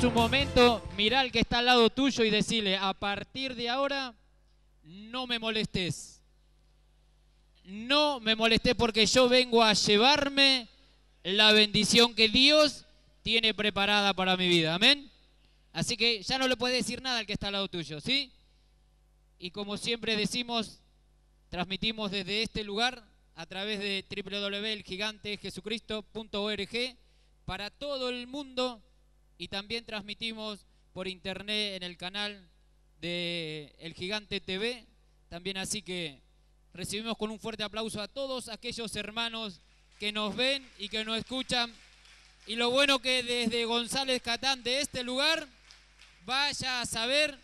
es un momento, mirá al que está al lado tuyo y decirle, a partir de ahora, no me molestes. No me molestes porque yo vengo a llevarme la bendición que Dios tiene preparada para mi vida. Amén. Así que ya no le puedes decir nada al que está al lado tuyo, ¿sí? Y como siempre decimos, transmitimos desde este lugar a través de www.elgigantejesucristo.org para todo el mundo y también transmitimos por internet en el canal de El Gigante TV. También así que recibimos con un fuerte aplauso a todos aquellos hermanos que nos ven y que nos escuchan. Y lo bueno que desde González Catán, de este lugar, vaya a saber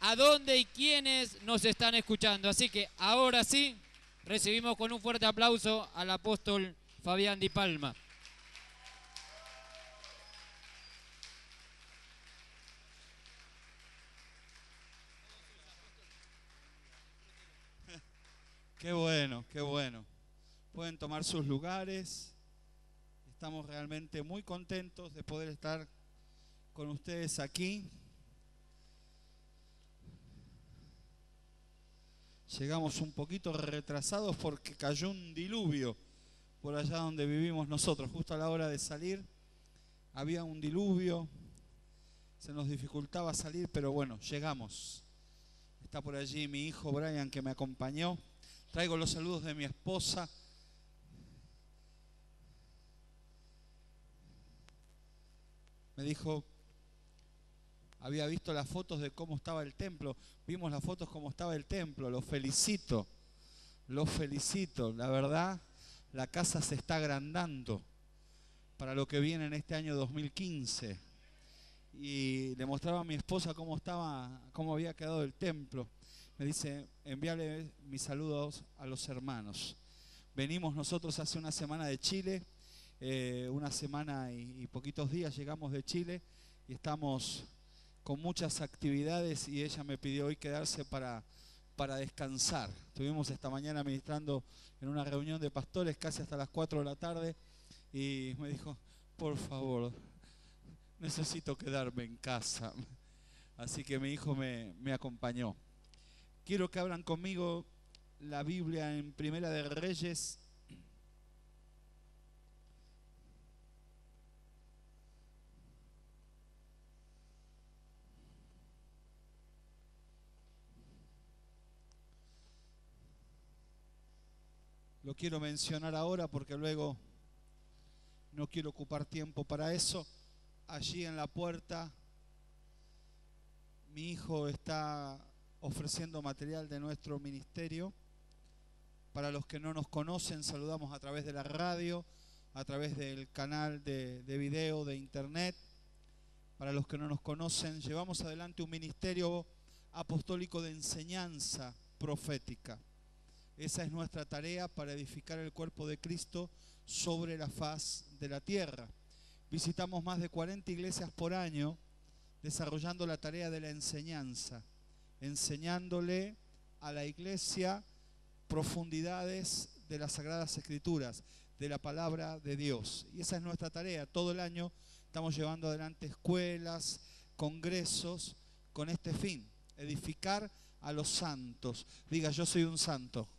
a dónde y quiénes nos están escuchando. Así que ahora sí, recibimos con un fuerte aplauso al apóstol Fabián Di Palma. Qué bueno, qué bueno. Pueden tomar sus lugares. Estamos realmente muy contentos de poder estar con ustedes aquí. Llegamos un poquito retrasados porque cayó un diluvio por allá donde vivimos nosotros. Justo a la hora de salir había un diluvio. Se nos dificultaba salir, pero bueno, llegamos. Está por allí mi hijo Brian que me acompañó. Traigo los saludos de mi esposa. Me dijo, había visto las fotos de cómo estaba el templo. Vimos las fotos cómo estaba el templo. Los felicito. Los felicito. La verdad, la casa se está agrandando para lo que viene en este año 2015. Y le mostraba a mi esposa cómo estaba, cómo había quedado el templo. Me dice, envíale mis saludos a los hermanos. Venimos nosotros hace una semana de Chile, una semana y poquitos días llegamos de Chile y estamos con muchas actividades y ella me pidió hoy quedarse para descansar. Estuvimos esta mañana ministrando en una reunión de pastores casi hasta las 4 de la tarde y me dijo, por favor, necesito quedarme en casa. Así que mi hijo me acompañó. Quiero que abran conmigo la Biblia en Primera de Reyes. Lo quiero mencionar ahora porque luego no quiero ocupar tiempo para eso. Allí en la puerta, mi hijo está ofreciendo material de nuestro ministerio. Para los que no nos conocen, saludamos a través de la radio, a través del canal de video, de internet. Para los que no nos conocen, llevamos adelante un ministerio apostólico de enseñanza profética. Esa es nuestra tarea para edificar el cuerpo de Cristo sobre la faz de la tierra. Visitamos más de 40 iglesias por año desarrollando la tarea de la enseñanza, enseñándole a la iglesia profundidades de las Sagradas Escrituras, de la palabra de Dios. Y esa es nuestra tarea. Todo el año estamos llevando adelante escuelas, congresos, con este fin, edificar a los santos. Diga, yo soy un santo.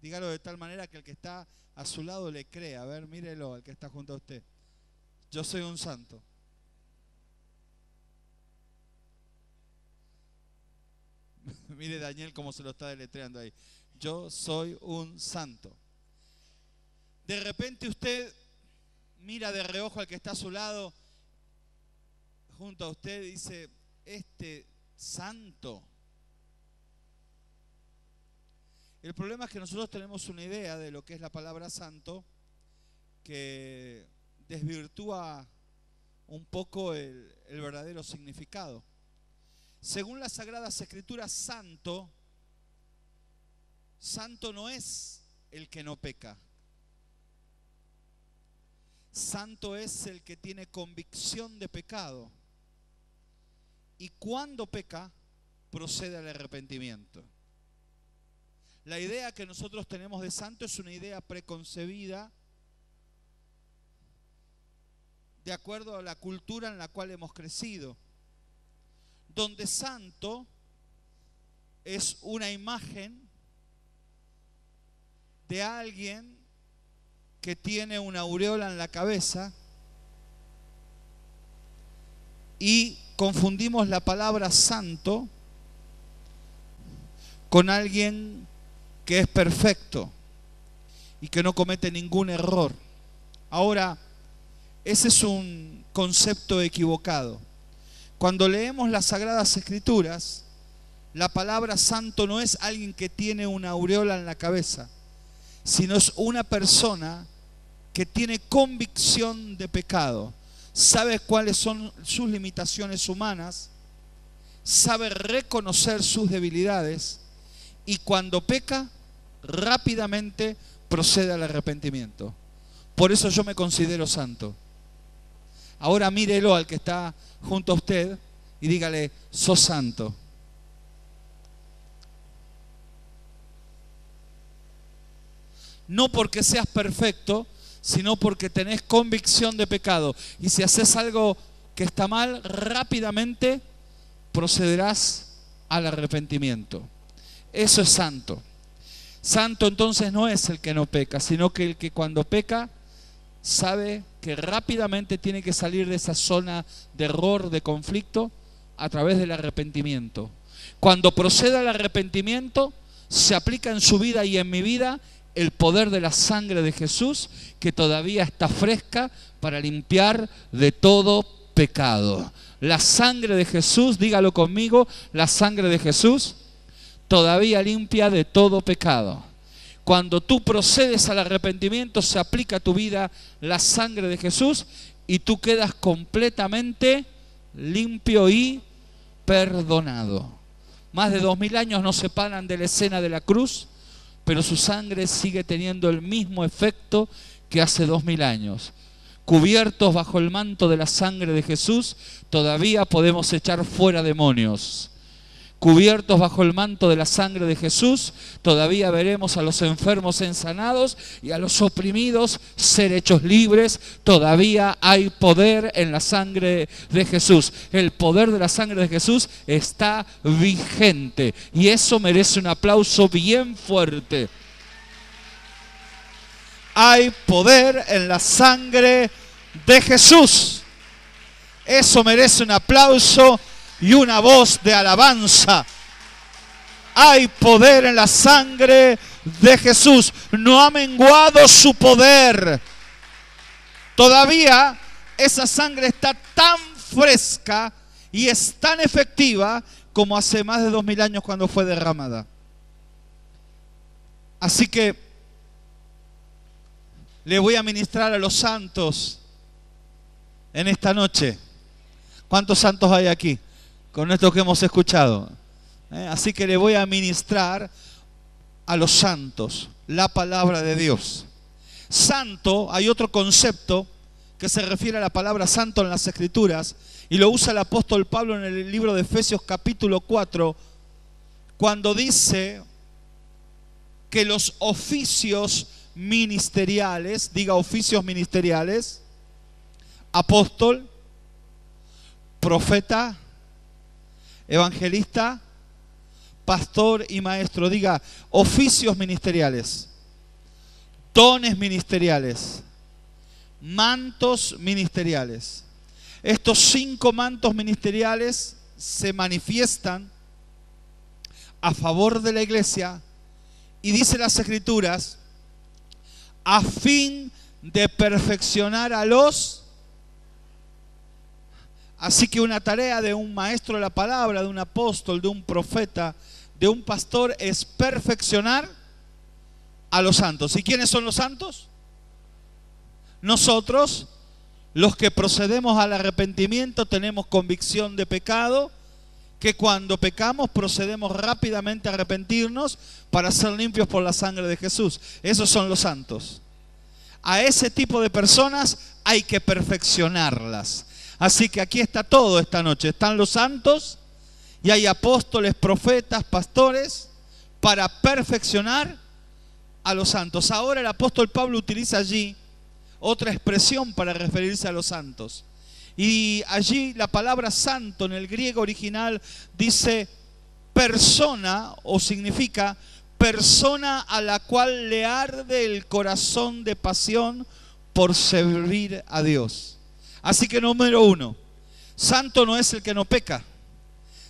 Dígalo de tal manera que el que está a su lado le crea. A ver, mírelo, al que está junto a usted. Yo soy un santo. Mire Daniel cómo se lo está deletreando ahí. Yo soy un santo. De repente usted mira de reojo al que está a su lado, junto a usted, y dice, este santo. El problema es que nosotros tenemos una idea de lo que es la palabra santo que desvirtúa un poco el verdadero significado. Según las Sagradas Escrituras, santo no es el que no peca. Santo es el que tiene convicción de pecado. Y cuando peca, procede al arrepentimiento. La idea que nosotros tenemos de santo es una idea preconcebida de acuerdo a la cultura en la cual hemos crecido, donde santo es una imagen de alguien que tiene una aureola en la cabeza, y confundimos la palabra santo con alguien que es perfecto y que no comete ningún error. Ahora, ese es un concepto equivocado. Cuando leemos las Sagradas Escrituras, la palabra santo no es alguien que tiene una aureola en la cabeza, sino es una persona que tiene convicción de pecado, sabe cuáles son sus limitaciones humanas, sabe reconocer sus debilidades, y cuando peca, rápidamente procede al arrepentimiento. Por eso yo me considero santo. Ahora mírelo al que está junto a usted y dígale: sos santo. No porque seas perfecto, sino porque tenés convicción de pecado. Y si haces algo que está mal, rápidamente procederás al arrepentimiento. Eso es santo. Santo entonces no es el que no peca, sino que el que cuando peca sabe que rápidamente tiene que salir de esa zona de error, de conflicto, a través del arrepentimiento. Cuando procede al arrepentimiento, se aplica en su vida y en mi vida el poder de la sangre de Jesús, que todavía está fresca para limpiar de todo pecado. La sangre de Jesús, dígalo conmigo, la sangre de Jesús todavía limpia de todo pecado. Cuando tú procedes al arrepentimiento, se aplica a tu vida la sangre de Jesús y tú quedas completamente limpio y perdonado. Más de 2000 años nos separan de la escena de la cruz, pero su sangre sigue teniendo el mismo efecto que hace 2000 años. Cubiertos bajo el manto de la sangre de Jesús, todavía podemos echar fuera demonios. Cubiertos bajo el manto de la sangre de Jesús, todavía veremos a los enfermos ser sanados y a los oprimidos ser hechos libres. Todavía hay poder en la sangre de Jesús. El poder de la sangre de Jesús está vigente y eso merece un aplauso bien fuerte. Hay poder en la sangre de Jesús. Eso merece un aplauso y una voz de alabanza. Hay poder en la sangre de Jesús. No ha menguado su poder. Todavía esa sangre está tan fresca y es tan efectiva como hace más de 2000 años cuando fue derramada. Así que le voy a ministrar a los santos en esta noche. ¿Cuántos santos hay aquí? Con esto que hemos escuchado. Así que le voy a ministrar a los santos la palabra de Dios. Santo, hay otro concepto que se refiere a la palabra santo en las Escrituras y lo usa el apóstol Pablo en el libro de Efesios capítulo 4, cuando dice que los oficios ministeriales, diga oficios ministeriales, apóstol, profeta, evangelista, pastor y maestro, diga oficios ministeriales, dones ministeriales, mantos ministeriales. Estos 5 mantos ministeriales se manifiestan a favor de la iglesia y dice las Escrituras, a fin de perfeccionar a los. Así que una tarea de un maestro de la palabra, de un apóstol, de un profeta, de un pastor es perfeccionar a los santos. ¿Y quiénes son los santos? Nosotros, los que procedemos al arrepentimiento, tenemos convicción de pecado, que cuando pecamos procedemos rápidamente a arrepentirnos para ser limpios por la sangre de Jesús. Esos son los santos. A ese tipo de personas hay que perfeccionarlas. Así que aquí está todo esta noche. Están los santos y hay apóstoles, profetas, pastores para perfeccionar a los santos. Ahora el apóstol Pablo utiliza allí otra expresión para referirse a los santos. Y allí la palabra santo en el griego original dice persona, o significa persona a la cual le arde el corazón de pasión por servir a Dios. Así que número uno, santo no es el que no peca.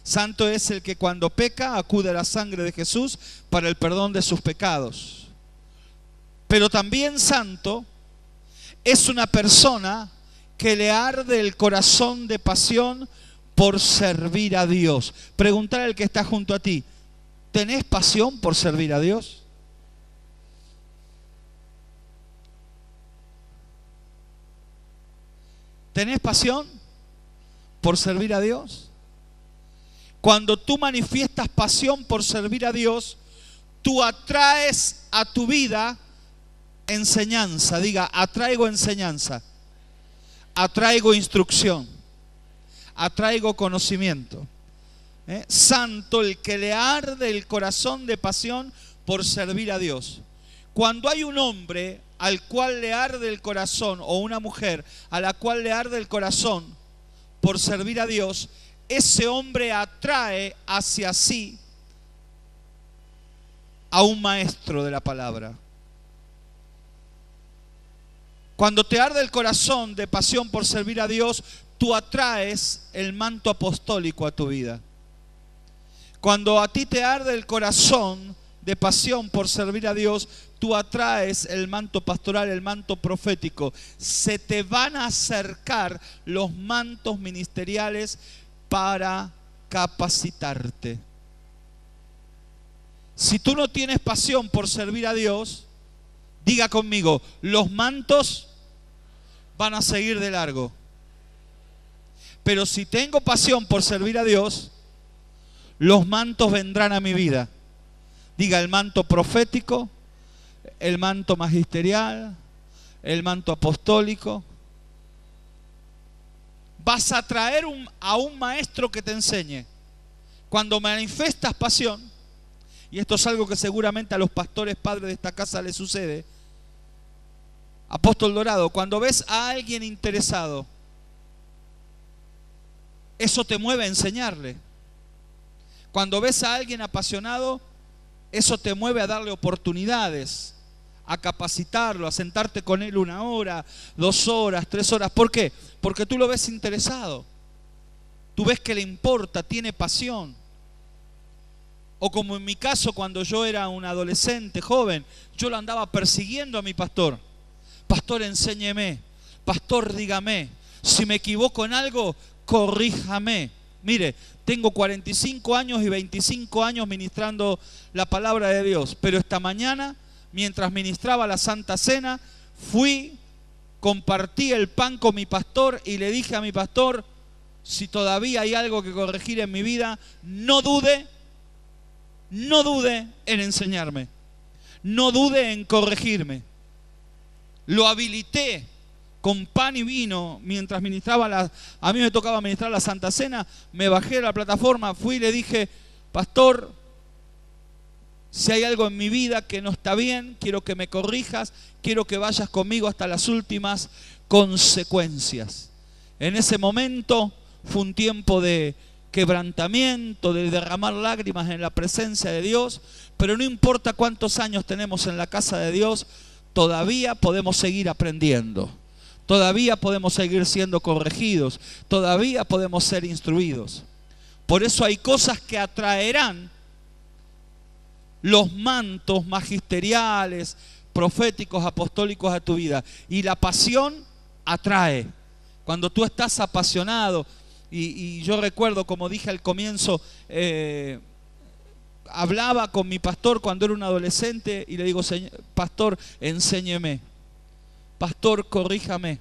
Santo es el que cuando peca acude a la sangre de Jesús para el perdón de sus pecados. Pero también santo es una persona que le arde el corazón de pasión por servir a Dios. Preguntar al que está junto a ti, ¿tenés pasión por servir a Dios? ¿Tenés pasión por servir a Dios? Cuando tú manifiestas pasión por servir a Dios, tú atraes a tu vida enseñanza. Diga, atraigo enseñanza, atraigo instrucción, atraigo conocimiento. Santo el que le arde el corazón de pasión por servir a Dios. Cuando hay un hombre al cual le arde el corazón, o una mujer a la cual le arde el corazón por servir a Dios, ese hombre atrae hacia sí a un maestro de la palabra. Cuando te arde el corazón de pasión por servir a Dios, tú atraes el manto apostólico a tu vida. Cuando a ti te arde el corazón de pasión por servir a Dios, tú atraes el manto pastoral, el manto profético. Se te van a acercar los mantos ministeriales para capacitarte. Si tú no tienes pasión por servir a Dios, diga conmigo, los mantos van a seguir de largo. Pero si tengo pasión por servir a Dios, los mantos vendrán a mi vida. Diga, el manto profético, el manto magisterial, el manto apostólico. Vas a traer a un maestro que te enseñe. Cuando manifestas pasión, y esto es algo que seguramente a los pastores padres de esta casa les sucede, Apóstol Dorado, cuando ves a alguien interesado, eso te mueve a enseñarle. Cuando ves a alguien apasionado, eso te mueve a darle oportunidades, a capacitarlo, a sentarte con él 1 hora, 2 horas, 3 horas. ¿Por qué? Porque tú lo ves interesado. Tú ves que le importa, tiene pasión. O como en mi caso, cuando yo era un adolescente, joven, yo lo andaba persiguiendo a mi pastor. Pastor, enséñeme. Pastor, dígame. Si me equivoco en algo, corríjame. Mire, tengo 45 años y 25 años ministrando la palabra de Dios. Pero esta mañana, mientras ministraba la Santa Cena, compartí el pan con mi pastor y le dije a mi pastor, si todavía hay algo que corregir en mi vida, no dude en enseñarme, no dude en corregirme. Lo habilité con pan y vino mientras ministraba a mí me tocaba ministrar la Santa Cena. Me bajé de la plataforma, fui y le dije, pastor, si hay algo en mi vida que no está bien, quiero que me corrijas, quiero que vayas conmigo hasta las últimas consecuencias. En ese momento fue un tiempo de quebrantamiento, de derramar lágrimas en la presencia de Dios, pero no importa cuántos años tenemos en la casa de Dios, todavía podemos seguir aprendiendo, todavía podemos seguir siendo corregidos, todavía podemos ser instruidos. Por eso hay cosas que atraerán los mantos magisteriales, proféticos, apostólicos a tu vida. Y la pasión atrae. Cuando tú estás apasionado, y yo recuerdo, como dije al comienzo, hablaba con mi pastor cuando era un adolescente y le digo, pastor, enséñeme. Pastor, corríjame.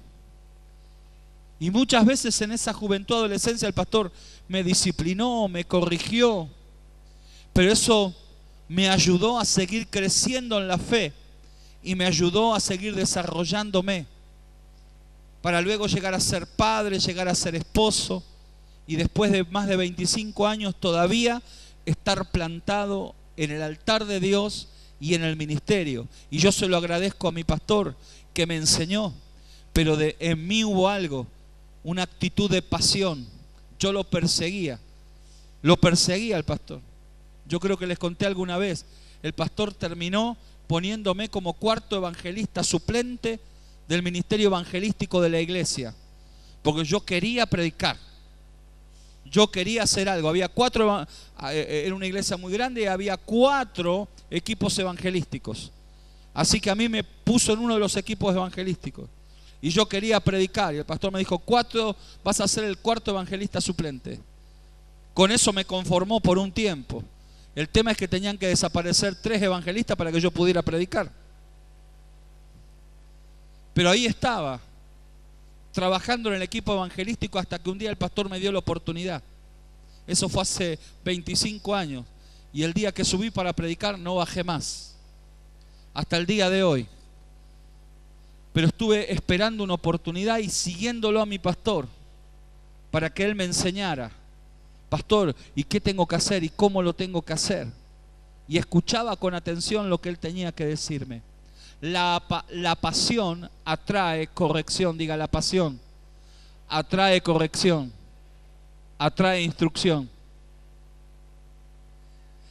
Y muchas veces en esa juventud, adolescencia, el pastor me disciplinó, me corrigió. Pero eso me ayudó a seguir creciendo en la fe y me ayudó a seguir desarrollándome para luego llegar a ser padre, llegar a ser esposo y después de más de 25 años todavía estar plantado en el altar de Dios y en el ministerio. Y yo se lo agradezco a mi pastor que me enseñó. pero en mí hubo algo, una actitud de pasión. Yo lo perseguía al pastor. Yo creo que les conté alguna vez, el pastor terminó poniéndome como cuarto evangelista suplente del ministerio evangelístico de la iglesia, porque yo quería predicar, yo quería hacer algo. Había era una iglesia muy grande y había 4 equipos evangelísticos, así que a mí me puso en uno de los equipos evangelísticos y yo quería predicar, y el pastor me dijo: vas a ser el cuarto evangelista suplente. Con eso me conformó por un tiempo. El tema es que tenían que desaparecer 3 evangelistas para que yo pudiera predicar. Pero ahí estaba, trabajando en el equipo evangelístico, hasta que un día el pastor me dio la oportunidad. Eso fue hace 25 años. Y el día que subí para predicar no bajé más, hasta el día de hoy. Pero estuve esperando una oportunidad y siguiéndolo a mi pastor para que él me enseñara: pastor, ¿y qué tengo que hacer? ¿Y cómo lo tengo que hacer? Y escuchaba con atención lo que él tenía que decirme. La pasión atrae corrección. Diga, la pasión atrae corrección, atrae instrucción.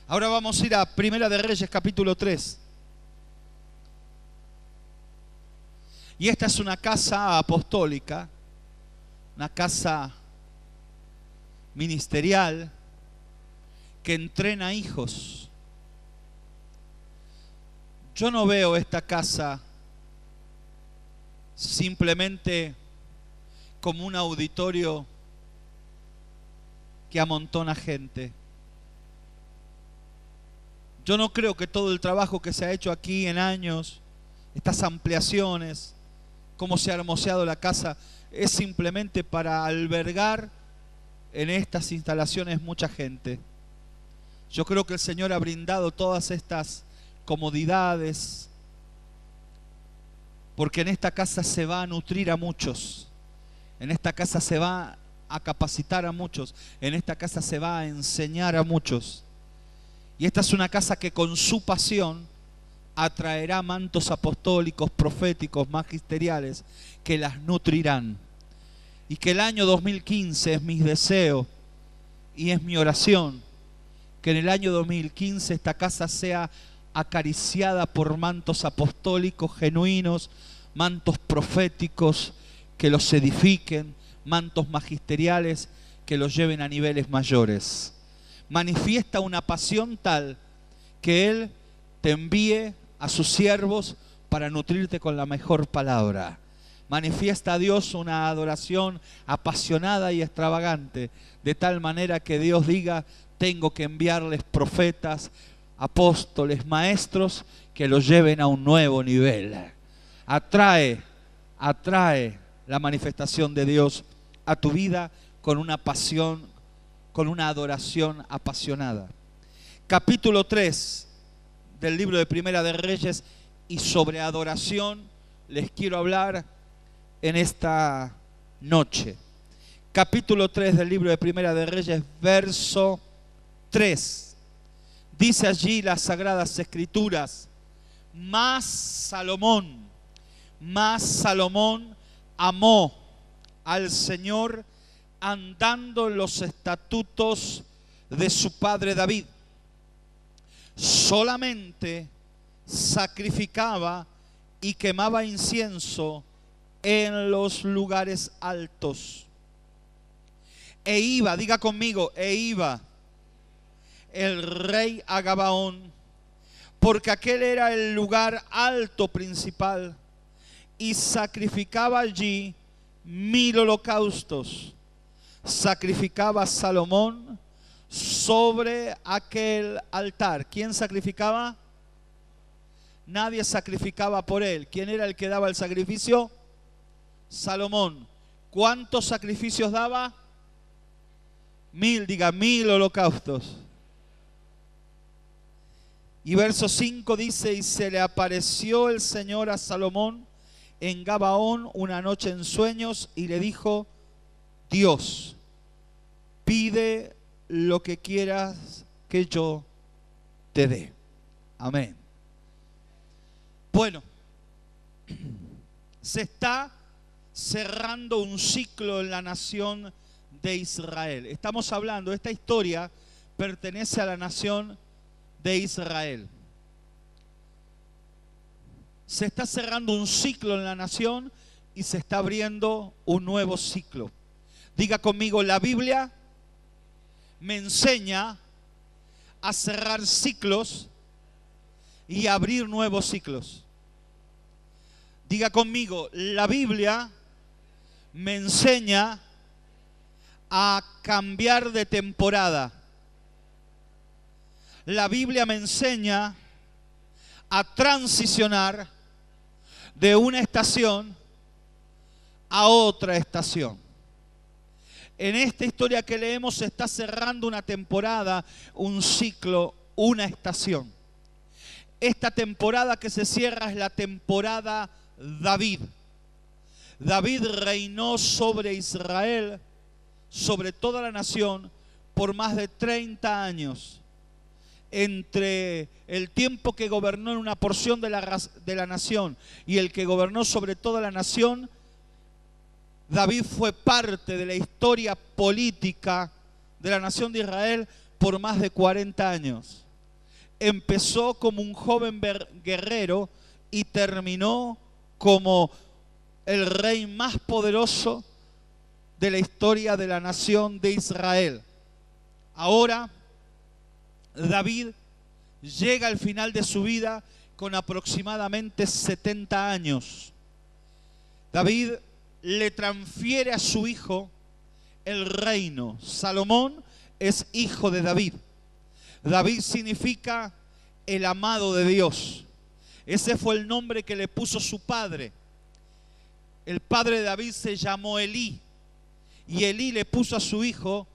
Ahora vamos a ir a Primera de Reyes, capítulo 3. Y esta es una casa apostólica, una casa ministerial que entrena hijos. Yo no veo esta casa simplemente como un auditorio que amontona gente. Yo no creo que todo el trabajo que se ha hecho aquí en años, estas ampliaciones, cómo se ha hermoseado la casa, es simplemente para albergar en estas instalaciones mucha gente. Yo creo que el Señor ha brindado todas estas comodidades porque en esta casa se va a nutrir a muchos, en esta casa se va a capacitar a muchos, en esta casa se va a enseñar a muchos. Y esta es una casa que con su pasión atraerá mantos apostólicos, proféticos, magisteriales, que las nutrirán. Y que el año 2015 es mi deseo y es mi oración, que en el año 2015 esta casa sea acariciada por mantos apostólicos genuinos, mantos proféticos que los edifiquen, mantos magisteriales que los lleven a niveles mayores. Manifiesta una pasión tal que Él te envíe a sus siervos para nutrirte con la mejor palabra. Manifiesta a Dios una adoración apasionada y extravagante, de tal manera que Dios diga: tengo que enviarles profetas, apóstoles, maestros que los lleven a un nuevo nivel. Atrae la manifestación de Dios a tu vida con una pasión, con una adoración apasionada. Capítulo 3 del libro de Primera de Reyes, y sobre adoración les quiero hablar en esta noche. Capítulo 3 del libro de Primera de Reyes, verso 3. Dice allí las Sagradas Escrituras: más Salomón amó al Señor andando en los estatutos de su padre David. Solamente sacrificaba y quemaba incienso en los lugares altos. E iba, diga conmigo, e iba el rey a Gabaón, porque aquel era el lugar alto principal, y sacrificaba allí 1000 holocaustos. Sacrificaba Salomón sobre aquel altar. ¿Quién sacrificaba? Nadie sacrificaba por él. ¿Quién era el que daba el sacrificio? Salomón. ¿Cuántos sacrificios daba? 1000, diga 1000 holocaustos. Y verso 5 dice: y se le apareció el Señor a Salomón en Gabaón una noche en sueños, y le dijo: Dios, pide lo que quieras que yo te dé. Amén. Bueno, se está cerrando un ciclo en la nación de Israel. Estamos hablando, esta historia pertenece a la nación de Israel. Se está cerrando un ciclo en la nación y se está abriendo un nuevo ciclo. Diga conmigo, la Biblia me enseña a cerrar ciclos y abrir nuevos ciclos. Diga conmigo, la Biblia me enseña a cambiar de temporada. La Biblia me enseña a transicionar de una estación a otra estación. En esta historia que leemos se está cerrando una temporada, un ciclo, una estación. Esta temporada que se cierra es la temporada David. David reinó sobre Israel, sobre toda la nación, por más de 30 años. Entre el tiempo que gobernó en una porción de la nación y el que gobernó sobre toda la nación, David fue parte de la historia política de la nación de Israel por más de 40 años. Empezó como un joven guerrero y terminó como el rey más poderoso de la historia de la nación de Israel. Ahora, David llega al final de su vida con aproximadamente 70 años. David le transfiere a su hijo el reino. Salomón es hijo de David. David significa el amado de Dios. Ese fue el nombre que le puso su padre. El padre de David se llamó Elí. Y Elí le puso a su hijo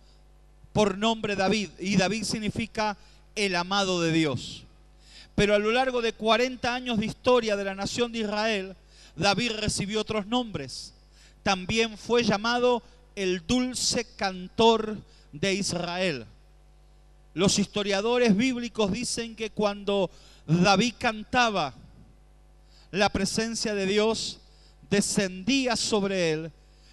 por nombre David. Y David significa el amado de Dios. Pero a lo largo de 40 años de historia de la nación de Israel, David recibió otros nombres. También fue llamado el dulce cantor de Israel. Los historiadores bíblicos dicen que cuando David cantaba, la presencia de Dios descendía sobre él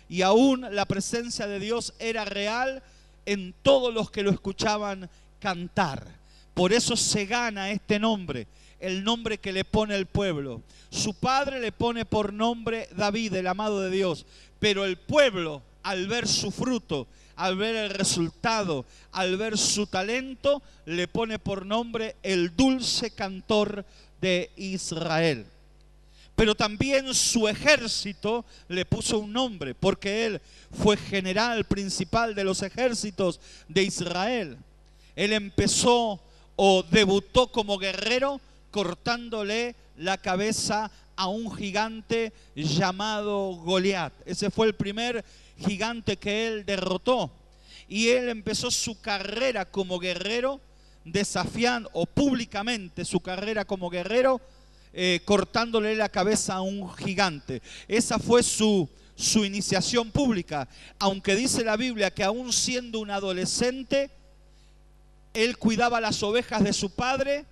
y aún la presencia de Dios era real en todos los que lo escuchaban cantar. Por eso se gana este nombre, el nombre que le pone el pueblo. Su padre le pone por nombre David, el amado de Dios, pero el pueblo, al ver su fruto, al ver el resultado, al ver su talento, le pone por nombre el dulce cantor de Israel. Pero también su ejército le puso un nombre, porque él fue general principal de los ejércitos de Israel. Él empezó o debutó como guerrero cortándole la cabeza a un gigante llamado Goliat. Ese fue el primer gigante que él derrotó. Y él empezó su carrera como guerrero desafiando, o públicamente su carrera como guerrero, cortándole la cabeza a un gigante. Esa fue su iniciación pública. Aunque dice la Biblia que aún siendo un adolescente, él cuidaba las ovejas de su padre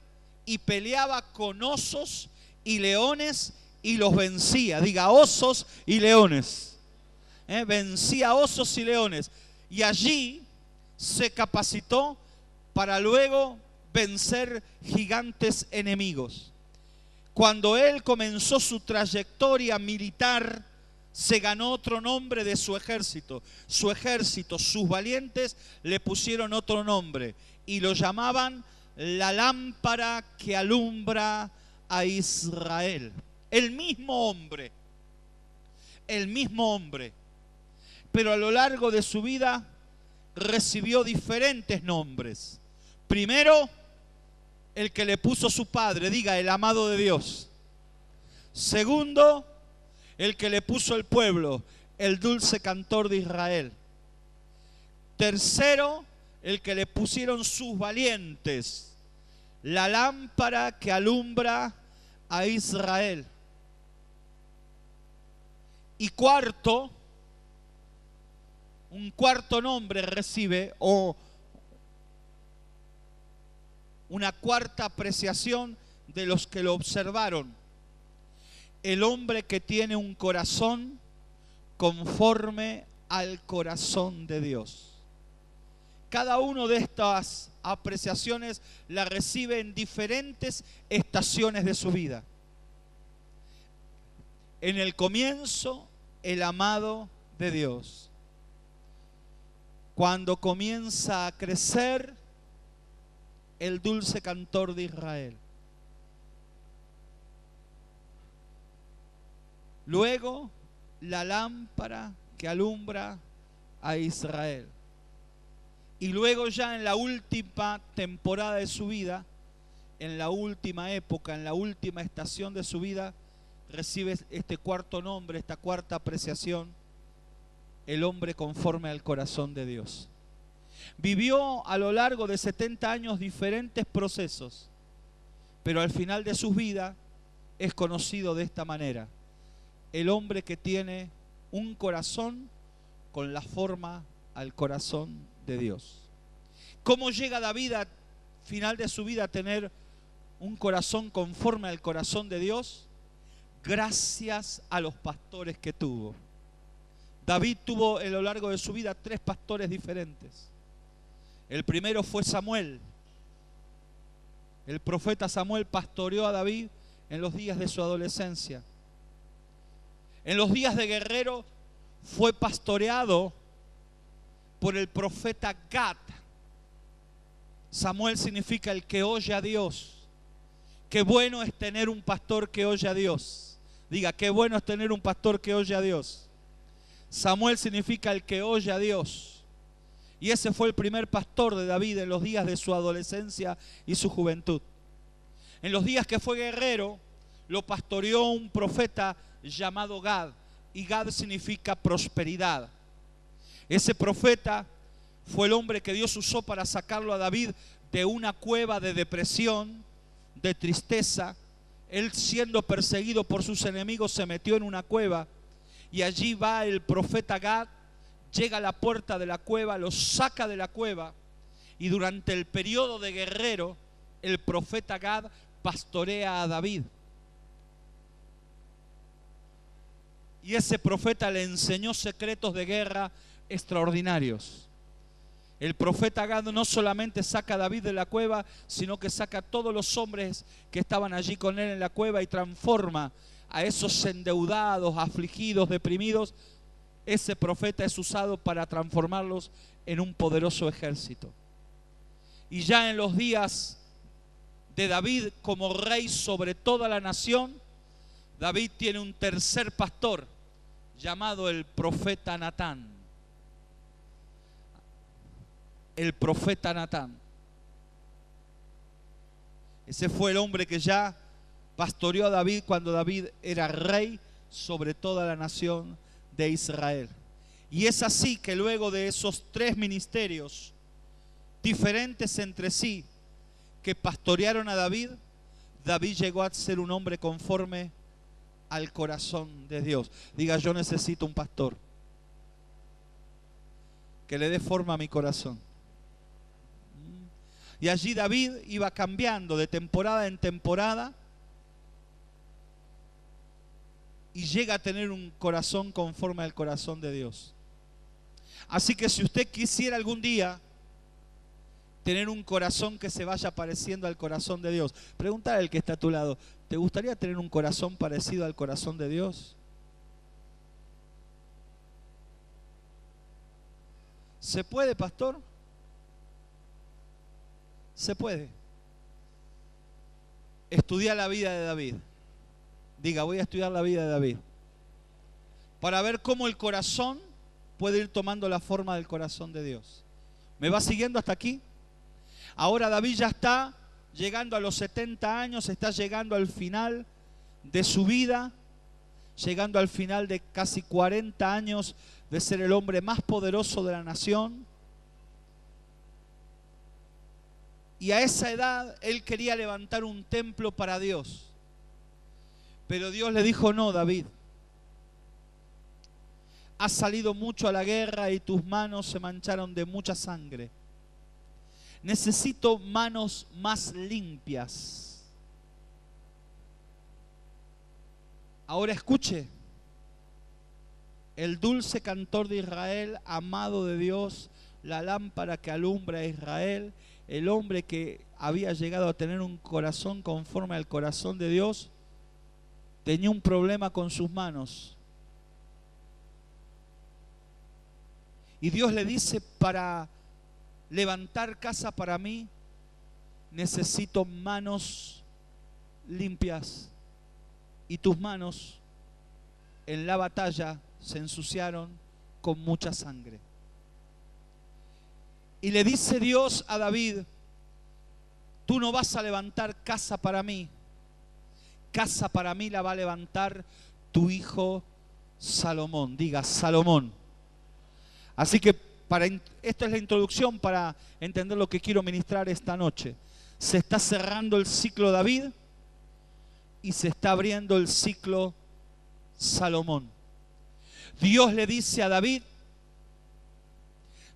y peleaba con osos y leones y los vencía. Diga, osos y leones. Vencía osos y leones. Y allí se capacitó para luego vencer gigantes enemigos. Cuando él comenzó su trayectoria militar, se ganó otro nombre de su ejército. Su ejército, sus valientes, le pusieron otro nombre y lo llamaban la lámpara que alumbra a Israel. El mismo hombre, pero a lo largo de su vida recibió diferentes nombres. Primero, el que le puso su padre, diga, el amado de Dios. Segundo, el que le puso el pueblo, el dulce cantor de Israel. Tercero, el que le pusieron sus valientes, la lámpara que alumbra a Israel. Y cuarto, un cuarto nombre recibe, o una cuarta apreciación de los que lo observaron: el hombre que tiene un corazón conforme al corazón de Dios. Cada una de estas apreciaciones la recibe en diferentes estaciones de su vida. En el comienzo, el amado de Dios. Cuando comienza a crecer, el dulce cantor de Israel. Luego, la lámpara que alumbra a Israel. Y luego ya en la última temporada de su vida, en la última época, en la última estación de su vida, recibe este cuarto nombre, esta cuarta apreciación, el hombre conforme al corazón de Dios. Vivió a lo largo de 70 años diferentes procesos, pero al final de su vida es conocido de esta manera: el hombre que tiene un corazón con la forma al corazón de Dios. ¿Cómo llega David al final de su vida a tener un corazón conforme al corazón de Dios? Gracias a los pastores que tuvo. David tuvo a lo largo de su vida 3 pastores diferentes. El primero fue Samuel. El profeta Samuel pastoreó a David en los días de su adolescencia. En los días de guerrero fue pastoreado por el profeta Gad. Samuel significa el que oye a Dios. Qué bueno es tener un pastor que oye a Dios. Diga, qué bueno es tener un pastor que oye a Dios. Samuel significa el que oye a Dios. Y ese fue el primer pastor de David en los días de su adolescencia y su juventud. En los días que fue guerrero, lo pastoreó un profeta llamado Gad. Y Gad significa prosperidad. Ese profeta fue el hombre que Dios usó para sacarlo a David de una cueva de depresión, de tristeza. Él, siendo perseguido por sus enemigos, se metió en una cueva. Y allí va el profeta Gad, llega a la puerta de la cueva, lo saca de la cueva. Y durante el periodo de guerrero, el profeta Gad pastorea a David. Y ese profeta le enseñó secretos de guerra extraordinarios. El profeta Gad no solamente saca a David de la cueva, sino que saca a todos los hombres que estaban allí con él en la cueva y transforma a esos endeudados, afligidos, deprimidos. Ese profeta es usado para transformarlos en un poderoso ejército. Y ya en los días de David como rey sobre toda la nación, David tiene un tercer pastor llamado el profeta Natán. El profeta Natán. Ese fue el hombre que ya pastoreó a David cuando David era rey sobre toda la nación de Israel. Y es así que luego de esos 3 ministerios diferentes entre sí que pastorearon a David, David llegó a ser un hombre conforme al corazón de Dios. Diga, yo necesito un pastor que le dé forma a mi corazón. Y allí David iba cambiando de temporada en temporada y llega a tener un corazón conforme al corazón de Dios. Así que si usted quisiera algún día tener un corazón que se vaya pareciendo al corazón de Dios, pregúntale al que está a tu lado, ¿te gustaría tener un corazón parecido al corazón de Dios? ¿Se puede, pastor? Se puede. Estudia la vida de David. Diga, voy a estudiar la vida de David para ver cómo el corazón puede ir tomando la forma del corazón de Dios. ¿Me va siguiendo hasta aquí? Ahora David ya está llegando a los 70 años, está llegando al final de su vida, llegando al final de casi 40 años de ser el hombre más poderoso de la nación. Y a esa edad él quería levantar un templo para Dios. Pero Dios le dijo, no, David, has salido mucho a la guerra y tus manos se mancharon de mucha sangre. Necesito manos más limpias. Ahora escuche, el dulce cantor de Israel, amado de Dios, la lámpara que alumbra a Israel, el hombre que había llegado a tener un corazón conforme al corazón de Dios, tenía un problema con sus manos. Y Dios le dice, para levantar casa para mí, necesito manos limpias. Y tus manos en la batalla se ensuciaron con mucha sangre. Y le dice Dios a David, tú no vas a levantar casa para mí. Casa para mí la va a levantar tu hijo Salomón. Diga, Salomón. Así que esta es la introducción para entender lo que quiero ministrar esta noche. Se está cerrando el ciclo David y se está abriendo el ciclo Salomón. Dios le dice a David,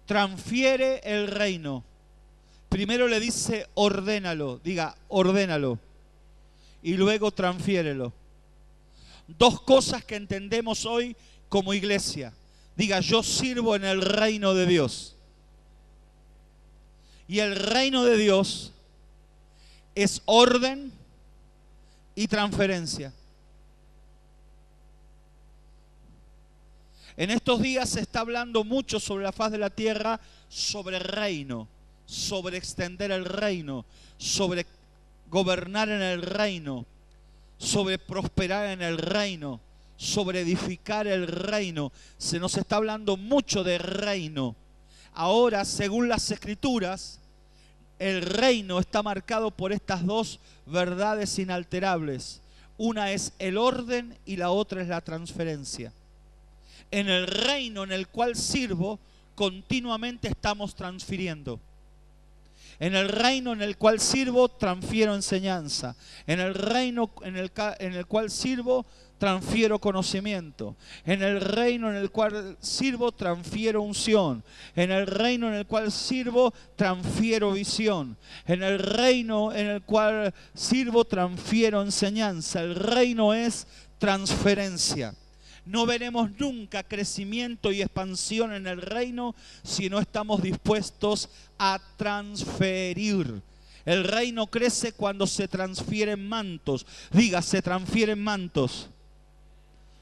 transfiere el reino. Primero le dice, ordénalo. Diga, ordénalo. Y luego transfiérelo. Dos cosas que entendemos hoy como iglesia. Diga, yo sirvo en el reino de Dios. Y el reino de Dios es orden y transferencia. En estos días se está hablando mucho sobre la faz de la tierra, sobre el reino, sobre extender el reino, sobre gobernar en el reino, sobre prosperar en el reino, sobre edificar el reino. Se nos está hablando mucho de reino. Ahora, según las Escrituras, el reino está marcado por estas dos verdades inalterables. Una es el orden y la otra es la transferencia. En el reino en el cual sirvo, continuamente estamos transfiriendo. En el reino en el cual sirvo, transfiero enseñanza. En el reino en el cual sirvo, transfiero conocimiento. En el reino en el cual sirvo, transfiero unción. En el reino en el cual sirvo, transfiero visión. En el reino en el cual sirvo, transfiero enseñanza. El reino es transferencia. No veremos nunca crecimiento y expansión en el reino si no estamos dispuestos a transferir. El reino crece cuando se transfieren mantos. Diga, se transfieren mantos.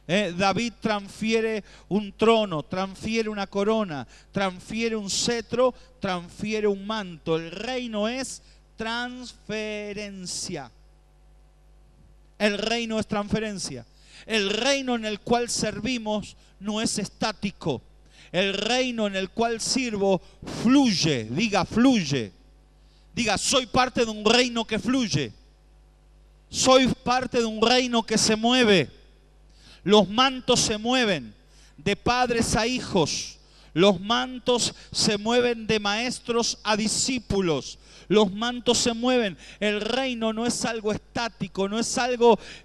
David transfiere un trono, transfiere una corona, transfiere un cetro, transfiere un manto. El reino es transferencia. El reino es transferencia. El reino en el cual servimos no es estático. El reino en el cual sirvo fluye. Diga, fluye. Diga, soy parte de un reino que fluye. Soy parte de un reino que se mueve. Los mantos se mueven de padres a hijos. Los mantos se mueven de maestros a discípulos. Los mantos se mueven. El reino no es algo estático, no es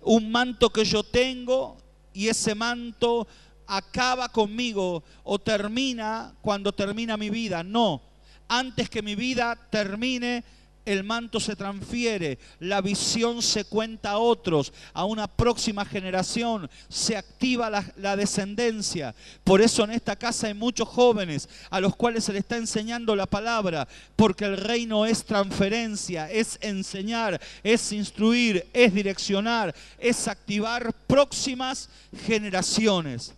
un manto que yo tengo y ese manto acaba conmigo o termina cuando termina mi vida. No, antes que mi vida termine, el manto se transfiere, la visión se cuenta a otros, a una próxima generación, se activa la descendencia. Por eso en esta casa hay muchos jóvenes a los cuales se les está enseñando la palabra, porque el reino es transferencia, es enseñar, es instruir, es direccionar, es activar próximas generaciones.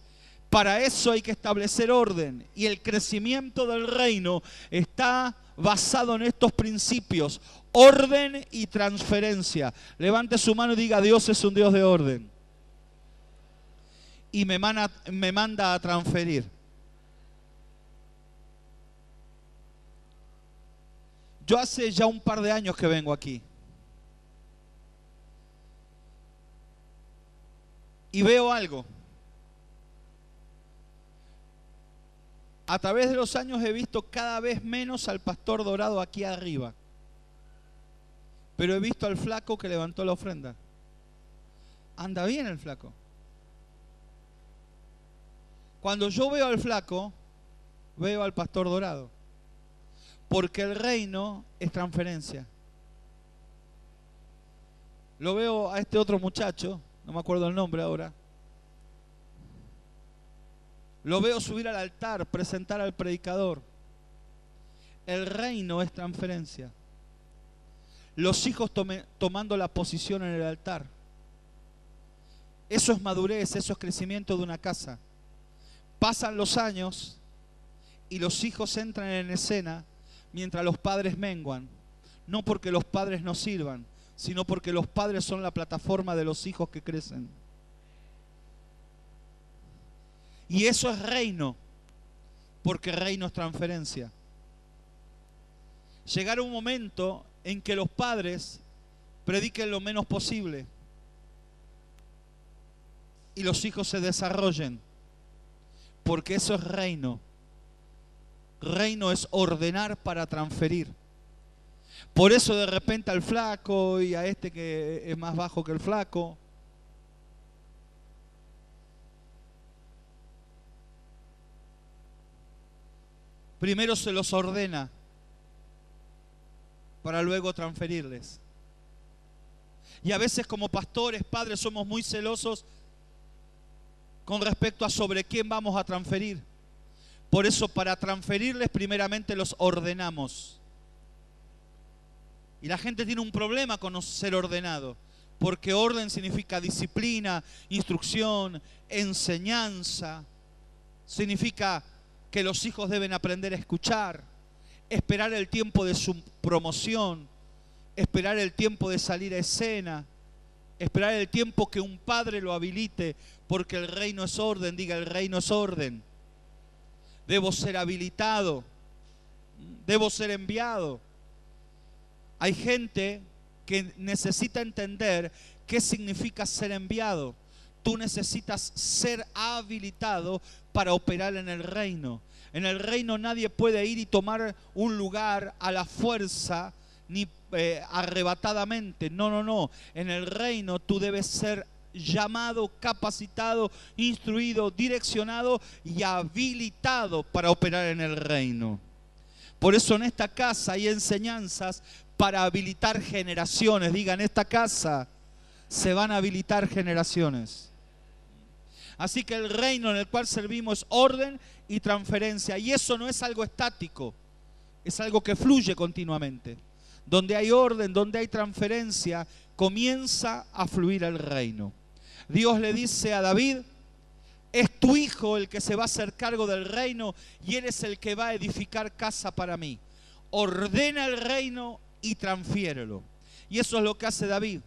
Para eso hay que establecer orden y el crecimiento del reino está basado en estos principios, orden y transferencia. Levante su mano y diga, Dios es un Dios de orden. Y me manda a transferir. Yo hace ya un par de años que vengo aquí. Y veo algo. A través de los años he visto cada vez menos al pastor Dorado aquí arriba. Pero he visto al flaco que levantó la ofrenda. Anda bien el flaco. Cuando yo veo al flaco, veo al pastor Dorado. Porque el reino es transferencia. Lo veo a este otro muchacho, no me acuerdo el nombre ahora. Lo veo subir al altar, presentar al predicador. El reino es transferencia. Los hijos tomando la posición en el altar. Eso es madurez, eso es crecimiento de una casa. Pasan los años y los hijos entran en escena mientras los padres menguan. No porque los padres no sirvan, sino porque los padres son la plataforma de los hijos que crecen. Y eso es reino, porque reino es transferencia. Llegará un momento en que los padres prediquen lo menos posible y los hijos se desarrollen, porque eso es reino. Reino es ordenar para transferir. Por eso de repente al flaco y a este que es más bajo que el flaco, primero se los ordena para luego transferirles. Y a veces como pastores, padres, somos muy celosos con respecto a sobre quién vamos a transferir. Por eso para transferirles primeramente los ordenamos. Y la gente tiene un problema con ser ordenado, porque orden significa disciplina, instrucción, enseñanza. Significa que los hijos deben aprender a escuchar, esperar el tiempo de su promoción, esperar el tiempo de salir a escena, esperar el tiempo que un padre lo habilite, porque el reino es orden. Diga, el reino es orden. Debo ser habilitado, debo ser enviado. Hay gente que necesita entender qué significa ser enviado. Tú necesitas ser habilitado para operar en el reino. En el reino nadie puede ir y tomar un lugar a la fuerza ni arrebatadamente. No, no, no. En el reino tú debes ser llamado, capacitado, instruido, direccionado y habilitado para operar en el reino. Por eso en esta casa hay enseñanzas para habilitar generaciones. Diga, en esta casa se van a habilitar generaciones. Así que el reino en el cual servimos es orden y transferencia. Y eso no es algo estático, es algo que fluye continuamente. Donde hay orden, donde hay transferencia, comienza a fluir el reino. Dios le dice a David: es tu hijo el que se va a hacer cargo del reino y eres el que va a edificar casa para mí. Ordena el reino y transfiérelo. Y eso es lo que hace David.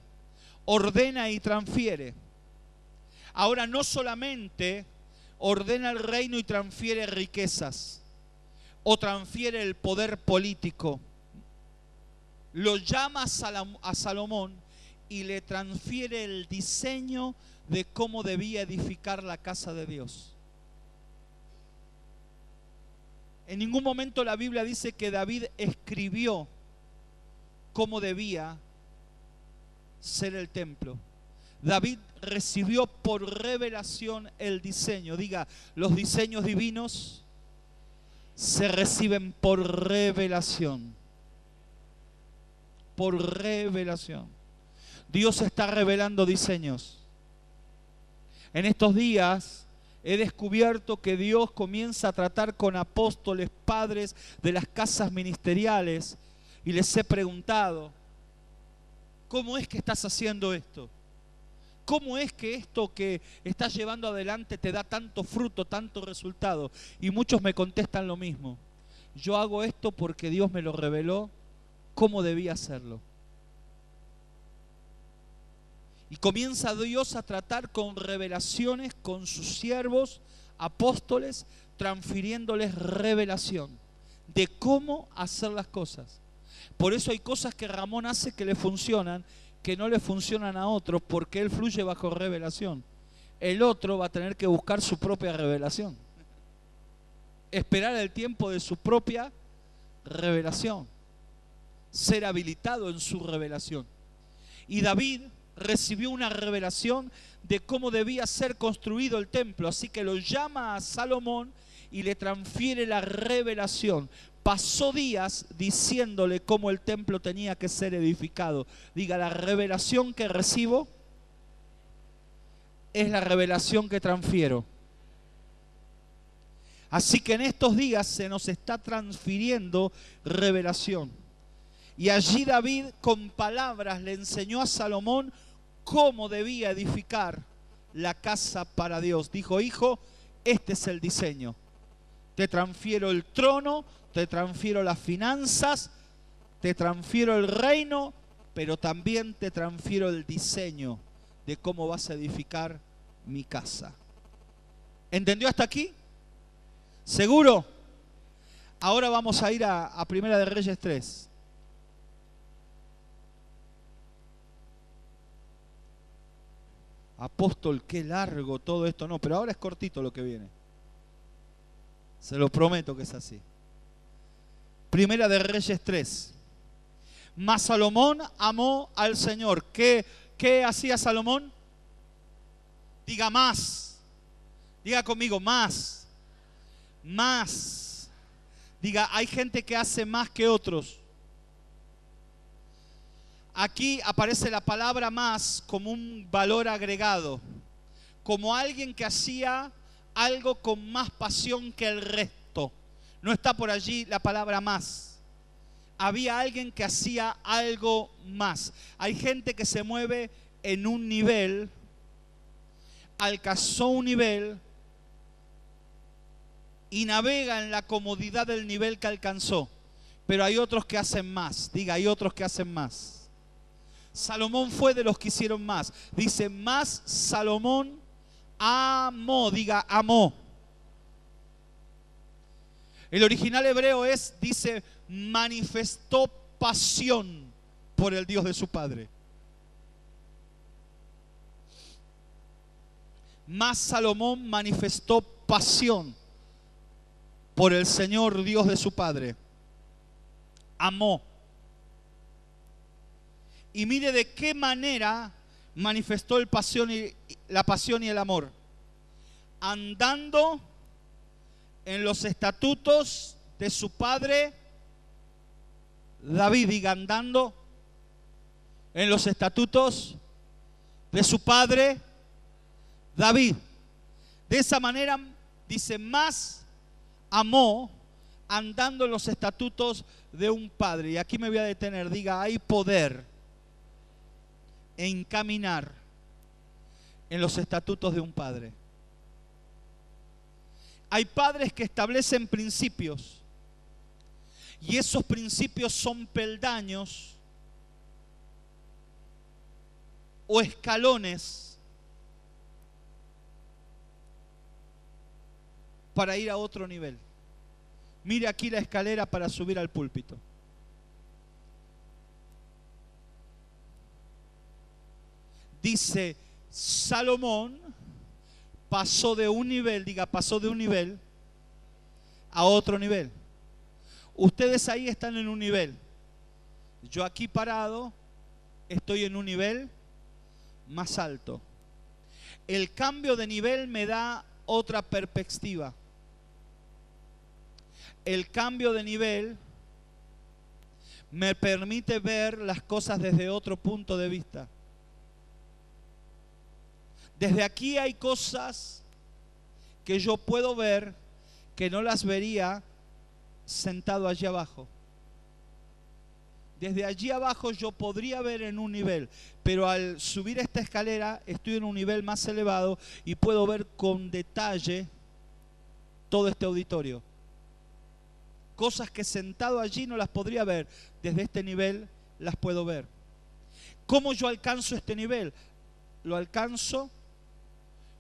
Ordena y transfiere. Ahora no solamente ordena el reino y transfiere riquezas o transfiere el poder político. Lo llama a Salomón y le transfiere el diseño de cómo debía edificar la casa de Dios. En ningún momento la Biblia dice que David escribió cómo debía ser el templo. David recibió por revelación el diseño. Diga, los diseños divinos se reciben por revelación. Por revelación. Dios está revelando diseños. En estos días he descubierto que Dios comienza a tratar con apóstoles, padres de las casas ministeriales, y les he preguntado: ¿cómo es que estás haciendo esto? ¿Cómo es que esto que estás llevando adelante te da tanto fruto, tanto resultado? Y muchos me contestan lo mismo: yo hago esto porque Dios me lo reveló cómo debía hacerlo. Y comienza Dios a tratar con revelaciones con sus siervos, apóstoles, transfiriéndoles revelación de cómo hacer las cosas. Por eso hay cosas que Ramón hace que le funcionan, que no le funcionan a otros, porque él fluye bajo revelación. El otro va a tener que buscar su propia revelación. Esperar el tiempo de su propia revelación. Ser habilitado en su revelación. Y David recibió una revelación de cómo debía ser construido el templo. Así que lo llama a Salomón y le transfiere la revelación. Pasó días diciéndole cómo el templo tenía que ser edificado. Diga, la revelación que recibo es la revelación que transfiero. Así que en estos días se nos está transfiriendo revelación. Y allí David con palabras le enseñó a Salomón cómo debía edificar la casa para Dios. Dijo: hijo, este es el diseño. Te transfiero el trono, te transfiero las finanzas, te transfiero el reino, pero también te transfiero el diseño de cómo vas a edificar mi casa. ¿Entendió hasta aquí? ¿Seguro? Ahora vamos a ir a Primera de Reyes 3. Apóstol, qué largo todo esto. No, pero ahora es cortito lo que viene. Se lo prometo que es así. Primera de Reyes 3. Mas Salomón amó al Señor. ¿Qué hacía Salomón? Diga más. Diga conmigo, más. Más. Diga, hay gente que hace más que otros. Aquí aparece la palabra más como un valor agregado, como alguien que hacía algo con más pasión que el resto. No está por allí la palabra más. Había alguien que hacía algo más. Hay gente que se mueve en un nivel, alcanzó un nivel y navega en la comodidad del nivel que alcanzó. Pero hay otros que hacen más. Diga, hay otros que hacen más. Salomón fue de los que hicieron más. Dice, más Salomón amó. Diga, amó. El original hebreo dice, manifestó pasión por el Dios de su padre. Más Salomón manifestó pasión por el Señor Dios de su padre. Amó. Y mire de qué manera manifestó la pasión y el amor. Andando en los estatutos de su padre David. Diga, andando en los estatutos de su padre David. De esa manera, dice, más amó andando en los estatutos de un padre. Y aquí me voy a detener. Diga, hay poder en caminar en los estatutos de un padre. Hay padres que establecen principios y esos principios son peldaños o escalones para ir a otro nivel. Mire aquí la escalera para subir al púlpito. Dice, Salomón pasó de un nivel, diga, pasó de un nivel a otro nivel. Ustedes ahí están en un nivel. Yo aquí parado estoy en un nivel más alto. El cambio de nivel me da otra perspectiva. El cambio de nivel me permite ver las cosas desde otro punto de vista. Desde aquí hay cosas que yo puedo ver que no las vería sentado allí abajo. Desde allí abajo yo podría ver en un nivel, pero al subir esta escalera estoy en un nivel más elevado y puedo ver con detalle todo este auditorio. Cosas que sentado allí no las podría ver, desde este nivel las puedo ver. ¿Cómo yo alcanzo este nivel? Lo alcanzo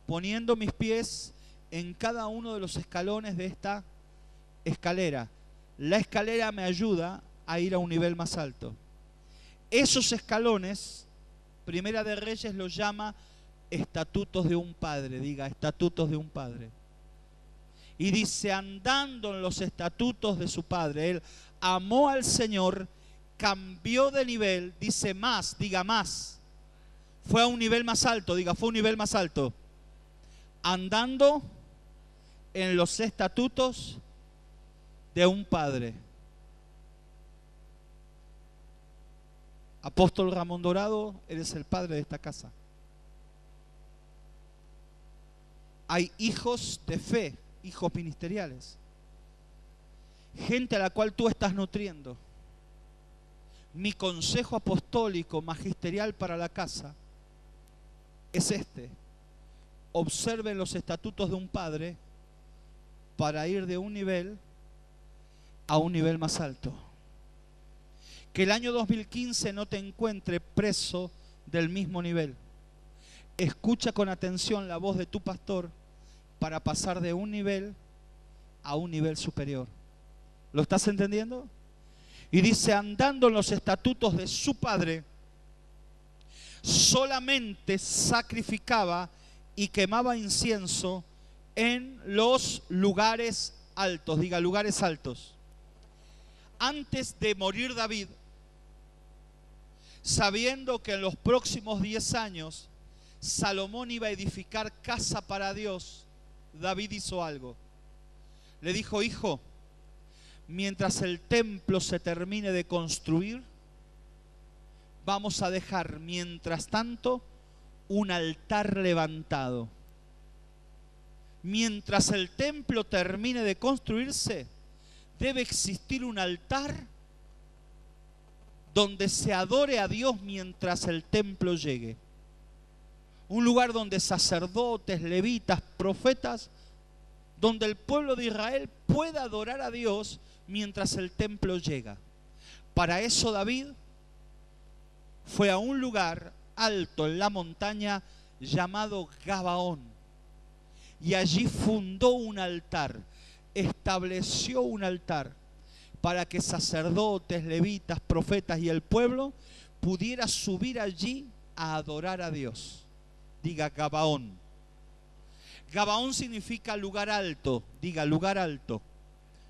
poniendo mis pies en cada uno de los escalones de esta escalera. La escalera me ayuda a ir a un nivel más alto. Esos escalones, Primera de Reyes los llama estatutos de un padre. Diga, estatutos de un padre. Y dice, andando en los estatutos de su padre, él amó al Señor, cambió de nivel, dice más, diga más. Fue a un nivel más alto, diga, fue a un nivel más alto. Andando en los estatutos de un padre. Apóstol Ramón Dorado, eres el padre de esta casa. Hay hijos de fe hijos ministeriales, gente a la cual tú estás nutriendo. Mi consejo apostólico magisterial para la casa es este: observen los estatutos de un padre para ir de un nivel a un nivel más alto. Que el año 2015 no te encuentre preso del mismo nivel. Escucha con atención la voz de tu pastor para pasar de un nivel a un nivel superior. ¿Lo estás entendiendo? Y dice, andando en los estatutos de su padre, solamente sacrificaba y quemaba incienso en los lugares altos. Diga, lugares altos. Antes de morir David, sabiendo que en los próximos 10 años Salomón iba a edificar casa para Dios, David hizo algo. Le dijo, hijo, mientras el templo se termine de construir, vamos a dejar, mientras tanto, un altar levantado. Mientras el templo termine de construirse, debe existir un altar donde se adore a Dios mientras el templo llegue. Un lugar donde sacerdotes, levitas, profetas, donde el pueblo de Israel pueda adorar a Dios mientras el templo llega. Para eso David fue a un lugar alto en la montaña llamado Gabaón, y allí fundó un altar, estableció un altar para que sacerdotes, levitas, profetas y el pueblo pudiera subir allí a adorar a Dios. Diga Gabaón. Gabaón significa lugar alto. Diga lugar alto.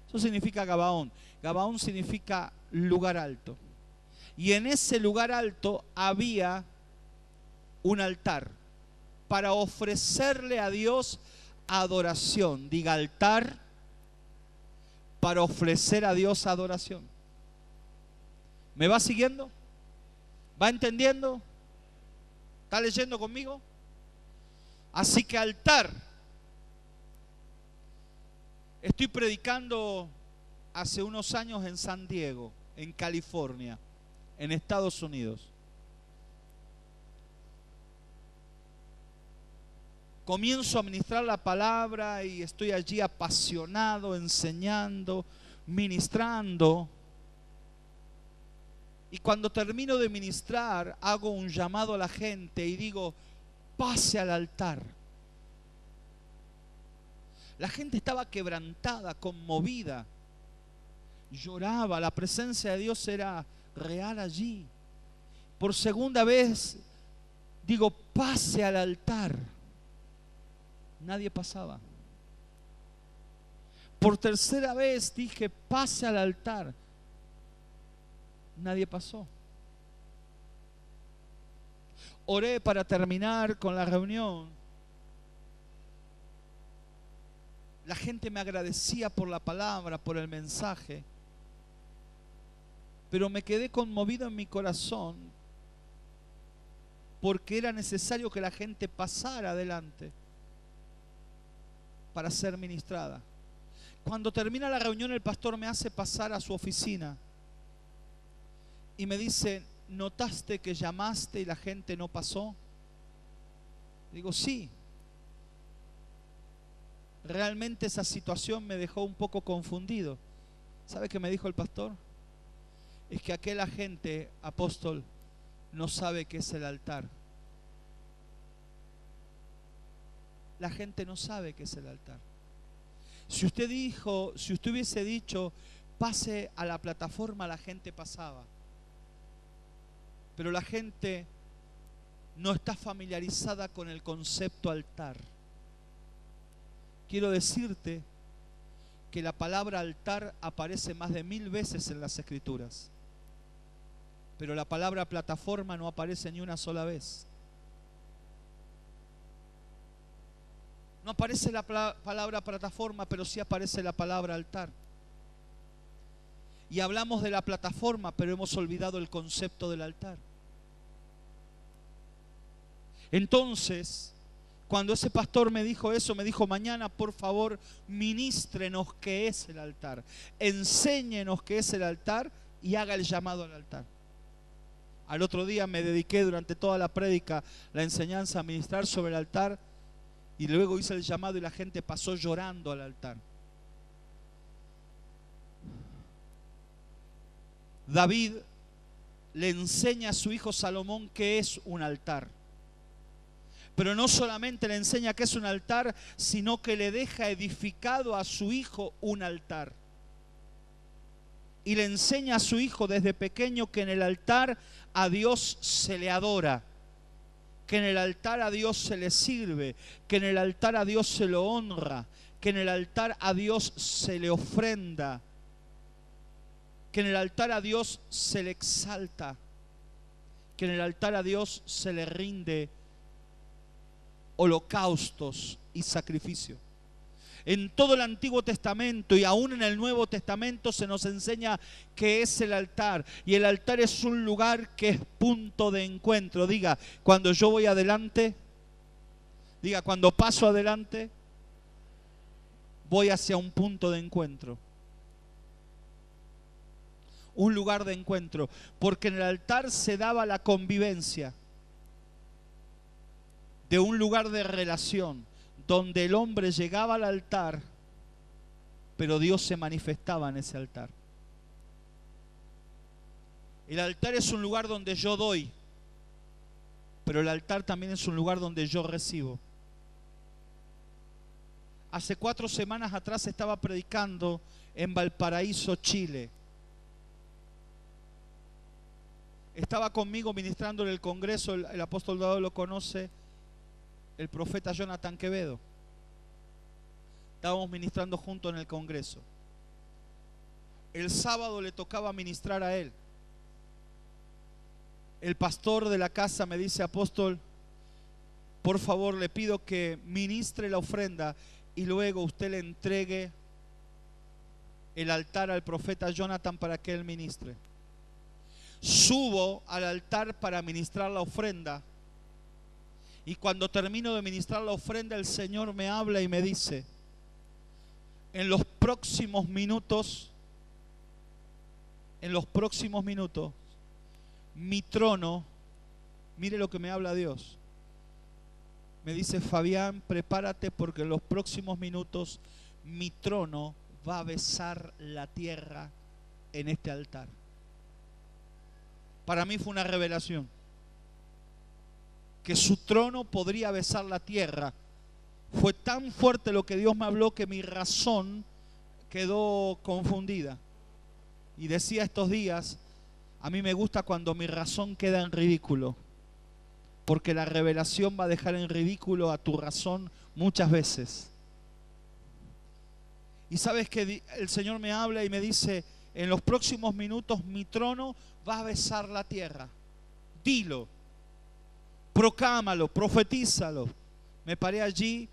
Eso significa Gabaón. Gabaón significa lugar alto. Y en ese lugar alto había un altar para ofrecerle a Dios adoración. Diga altar para ofrecer a Dios adoración. ¿Me va siguiendo? ¿Va entendiendo? ¿Está leyendo conmigo? Así que altar. Estoy predicando hace unos años en San Diego, en California, en Estados Unidos. Comienzo a ministrar la palabra y estoy allí apasionado, enseñando, ministrando. Y cuando termino de ministrar, hago un llamado a la gente y digo, pase al altar. La gente estaba quebrantada, conmovida, lloraba, la presencia de Dios era real allí. Por segunda vez digo, pase al altar. Nadie pasaba. Por tercera vez dije, pase al altar. Nadie pasó. Oré para terminar con la reunión. La gente me agradecía por la palabra, por el mensaje. Pero me quedé conmovido en mi corazón porque era necesario que la gente pasara adelante para ser ministrada. Cuando termina la reunión, el pastor me hace pasar a su oficina y me dice, ¿notaste que llamaste y la gente no pasó? Digo, sí. Realmente esa situación me dejó un poco confundido. ¿Sabe qué me dijo el pastor? Es que aquella gente, apóstol, no sabe qué es el altar. La gente no sabe qué es el altar. Si usted hubiese dicho, pase a la plataforma, la gente pasaba. Pero la gente no está familiarizada con el concepto altar. Quiero decirte que la palabra altar aparece más de 1000 veces en las Escrituras. Pero la palabra plataforma no aparece ni una sola vez. No aparece la palabra plataforma, pero sí aparece la palabra altar. Y hablamos de la plataforma, pero hemos olvidado el concepto del altar. Entonces, Cuando ese pastor me dijo eso, me dijo: mañana por favor ministrenos qué es el altar, enséñenos qué es el altar y haga el llamado al altar. Al otro día me dediqué durante toda la prédica, la enseñanza, a ministrar sobre el altar, y luego hice el llamado y la gente pasó llorando al altar. David le enseña a su hijo Salomón qué es un altar. Pero no solamente le enseña qué es un altar, sino que le deja edificado a su hijo un altar. Y le enseña a su hijo desde pequeño que en el altar a Dios se le adora, que en el altar a Dios se le sirve, que en el altar a Dios se lo honra, que en el altar a Dios se le ofrenda, que en el altar a Dios se le exalta, que en el altar a Dios se le rinde holocaustos y sacrificio. En todo el Antiguo Testamento y aún en el Nuevo Testamento se nos enseña qué es el altar. Y el altar es un lugar que es punto de encuentro. Diga, cuando yo voy adelante, diga, cuando paso adelante, voy hacia un punto de encuentro. Un lugar de encuentro. Porque en el altar se daba la convivencia de un lugar de relación, donde el hombre llegaba al altar, pero Dios se manifestaba en ese altar. El altar es un lugar donde yo doy, pero el altar también es un lugar donde yo recibo. Hace 4 semanas atrás estaba predicando en Valparaíso, Chile. Estaba conmigo ministrando en el Congreso, el apóstol Dado lo conoce, el profeta Jonathan Quevedo. Estábamos ministrando juntos en el Congreso. El sábado le tocaba ministrar a él. El pastor de la casa me dice: apóstol, por favor le pido que ministre la ofrenda y luego usted le entregue el altar al profeta Jonathan para que él ministre. Subo al altar para ministrar la ofrenda. Y cuando termino de ministrar la ofrenda, el Señor me habla y me dice: en los próximos minutos, mi trono, mire lo que me habla Dios. Me dice: Fabián, prepárate porque en los próximos minutos mi trono va a besar la tierra en este altar. Para mí fue una revelación. Que su trono podría besar la tierra. Fue tan fuerte lo que Dios me habló que mi razón quedó confundida. Y decía estos días: a mí me gusta cuando mi razón queda en ridículo, porque la revelación va a dejar en ridículo a tu razón muchas veces. Y sabes que el Señor me habla y me dice: en los próximos minutos mi trono va a besar la tierra. Dilo. Proclámalo, profetízalo. Me paré allí,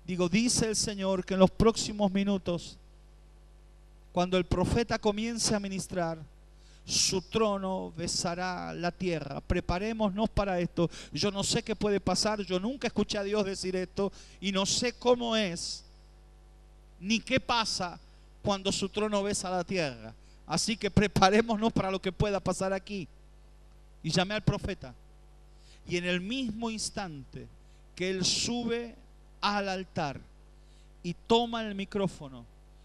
digo: dice el Señor que en los próximos minutos, cuando el profeta comience a ministrar, su trono besará la tierra. Preparémonos para esto. Yo no sé qué puede pasar, yo nunca escuché a Dios decir esto y no sé cómo es, ni qué pasa cuando su trono besa la tierra. Así que preparémonos para lo que pueda pasar aquí. Y llamé al profeta. Y en el mismo instante que él sube al altar y toma el micrófono,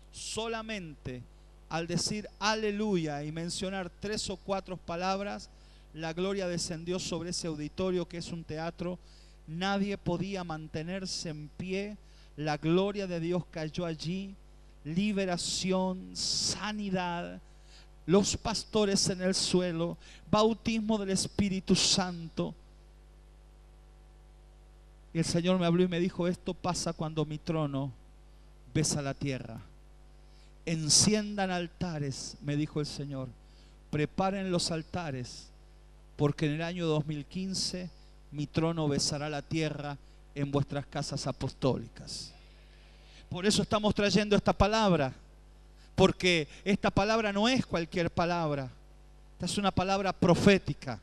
solamente al decir aleluya y mencionar 3 o 4 palabras, la gloria descendió sobre ese auditorio que es un teatro. Nadie podía mantenerse en pie. La gloria de Dios cayó allí. Liberación, sanidad, los pastores en el suelo, bautismo del Espíritu Santo. Y el Señor me habló y me dijo: esto pasa cuando mi trono besa la tierra. Enciendan altares, me dijo el Señor. Preparen los altares, porque en el año 2015 mi trono besará la tierra en vuestras casas apostólicas. Por eso estamos trayendo esta palabra, porque esta palabra no es cualquier palabra. Esta es una palabra profética.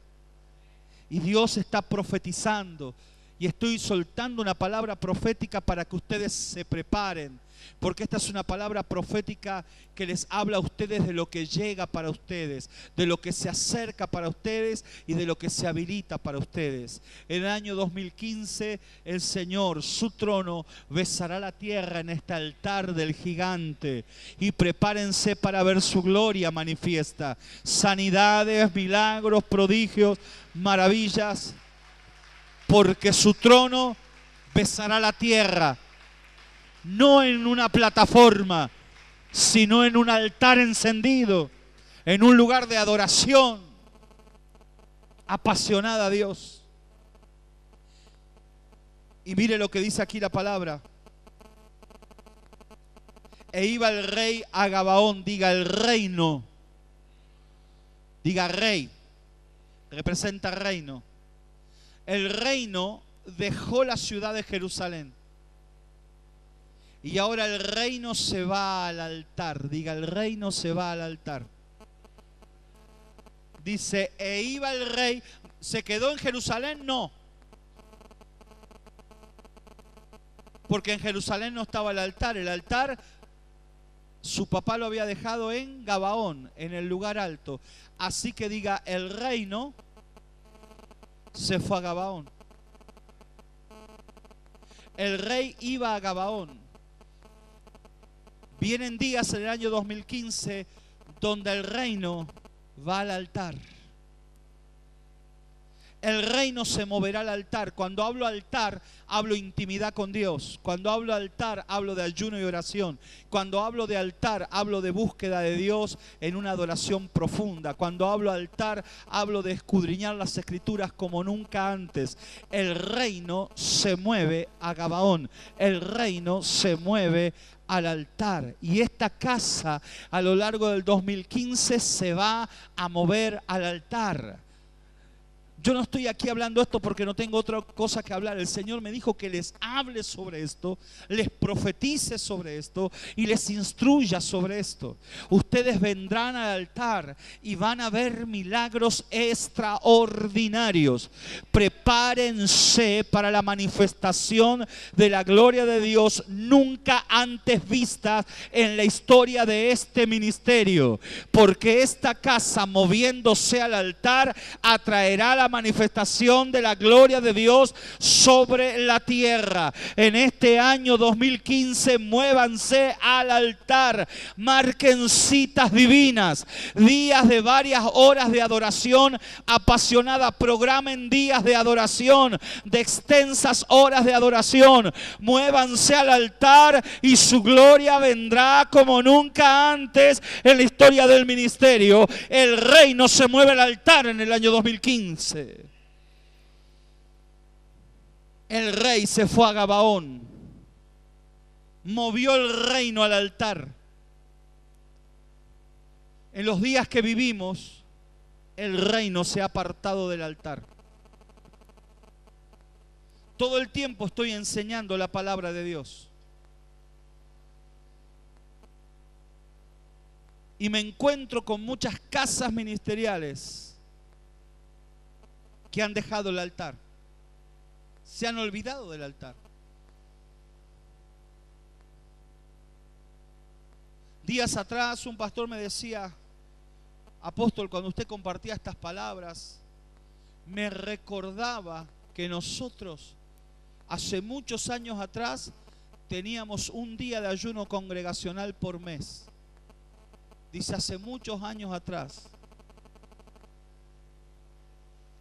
Y Dios está profetizando. Y estoy soltando una palabra profética para que ustedes se preparen. Porque esta es una palabra profética que les habla a ustedes de lo que llega para ustedes, de lo que se acerca para ustedes y de lo que se habilita para ustedes. En el año 2015 el Señor, su trono, besará la tierra en este altar del gigante. Y prepárense para ver su gloria manifiesta. Sanidades, milagros, prodigios, maravillas. Porque su trono besará la tierra. No en una plataforma, sino en un altar encendido, en un lugar de adoración apasionada a Dios. Y mire lo que dice aquí la palabra. E iba el rey a Gabaón, diga el reino, diga rey, representa reino. El reino dejó la ciudad de Jerusalén. Y ahora el reino se va al altar. Diga, el reino se va al altar. Dice, e iba el rey. ¿Se quedó en Jerusalén? No. Porque en Jerusalén no estaba el altar. El altar, su papá lo había dejado en Gabaón, en el lugar alto. Así que diga, el reino se fue a Gabaón. El rey iba a Gabaón. Vienen días en el año 2015 donde el reino va al altar. El reino se moverá al altar. Cuando hablo altar, hablo intimidad con Dios. Cuando hablo altar, hablo de ayuno y oración. Cuando hablo de altar, hablo de búsqueda de Dios en una adoración profunda. Cuando hablo altar, hablo de escudriñar las escrituras como nunca antes. El reino se mueve a Gabaón. El reino se mueve al altar. Y esta casa a lo largo del 2015 se va a mover al altar. Yo no estoy aquí hablando esto porque no tengo otra cosa que hablar. El Señor me dijo que les hable sobre esto, les profetice sobre esto y les instruya sobre esto. Ustedes vendrán al altar y van a ver milagros extraordinarios. Prepárense para la manifestación de la gloria de Dios nunca antes vista en la historia de este ministerio. Porque esta casa, moviéndose al altar, atraerá la manifestación de la gloria de Dios sobre la tierra. En este año 2015 muévanse al altar, marquen citas divinas, días de varias horas de adoración apasionada, programen días de adoración, de extensas horas de adoración, muévanse al altar y su gloria vendrá como nunca antes en la historia del ministerio. El reino se mueve al altar en el año 2015. El rey se fue a Gabaón, movió el reino al altar. En los días que vivimos, el reino se ha apartado del altar. Todo el tiempo estoy enseñando la palabra de Dios. Y me encuentro con muchas casas ministeriales que han dejado el altar. Se han olvidado del altar. Días atrás un pastor me decía, apóstol, cuando usted compartía estas palabras, me recordaba que nosotros hace muchos años atrás teníamos un día de ayuno congregacional por mes. Dice, hace muchos años atrás,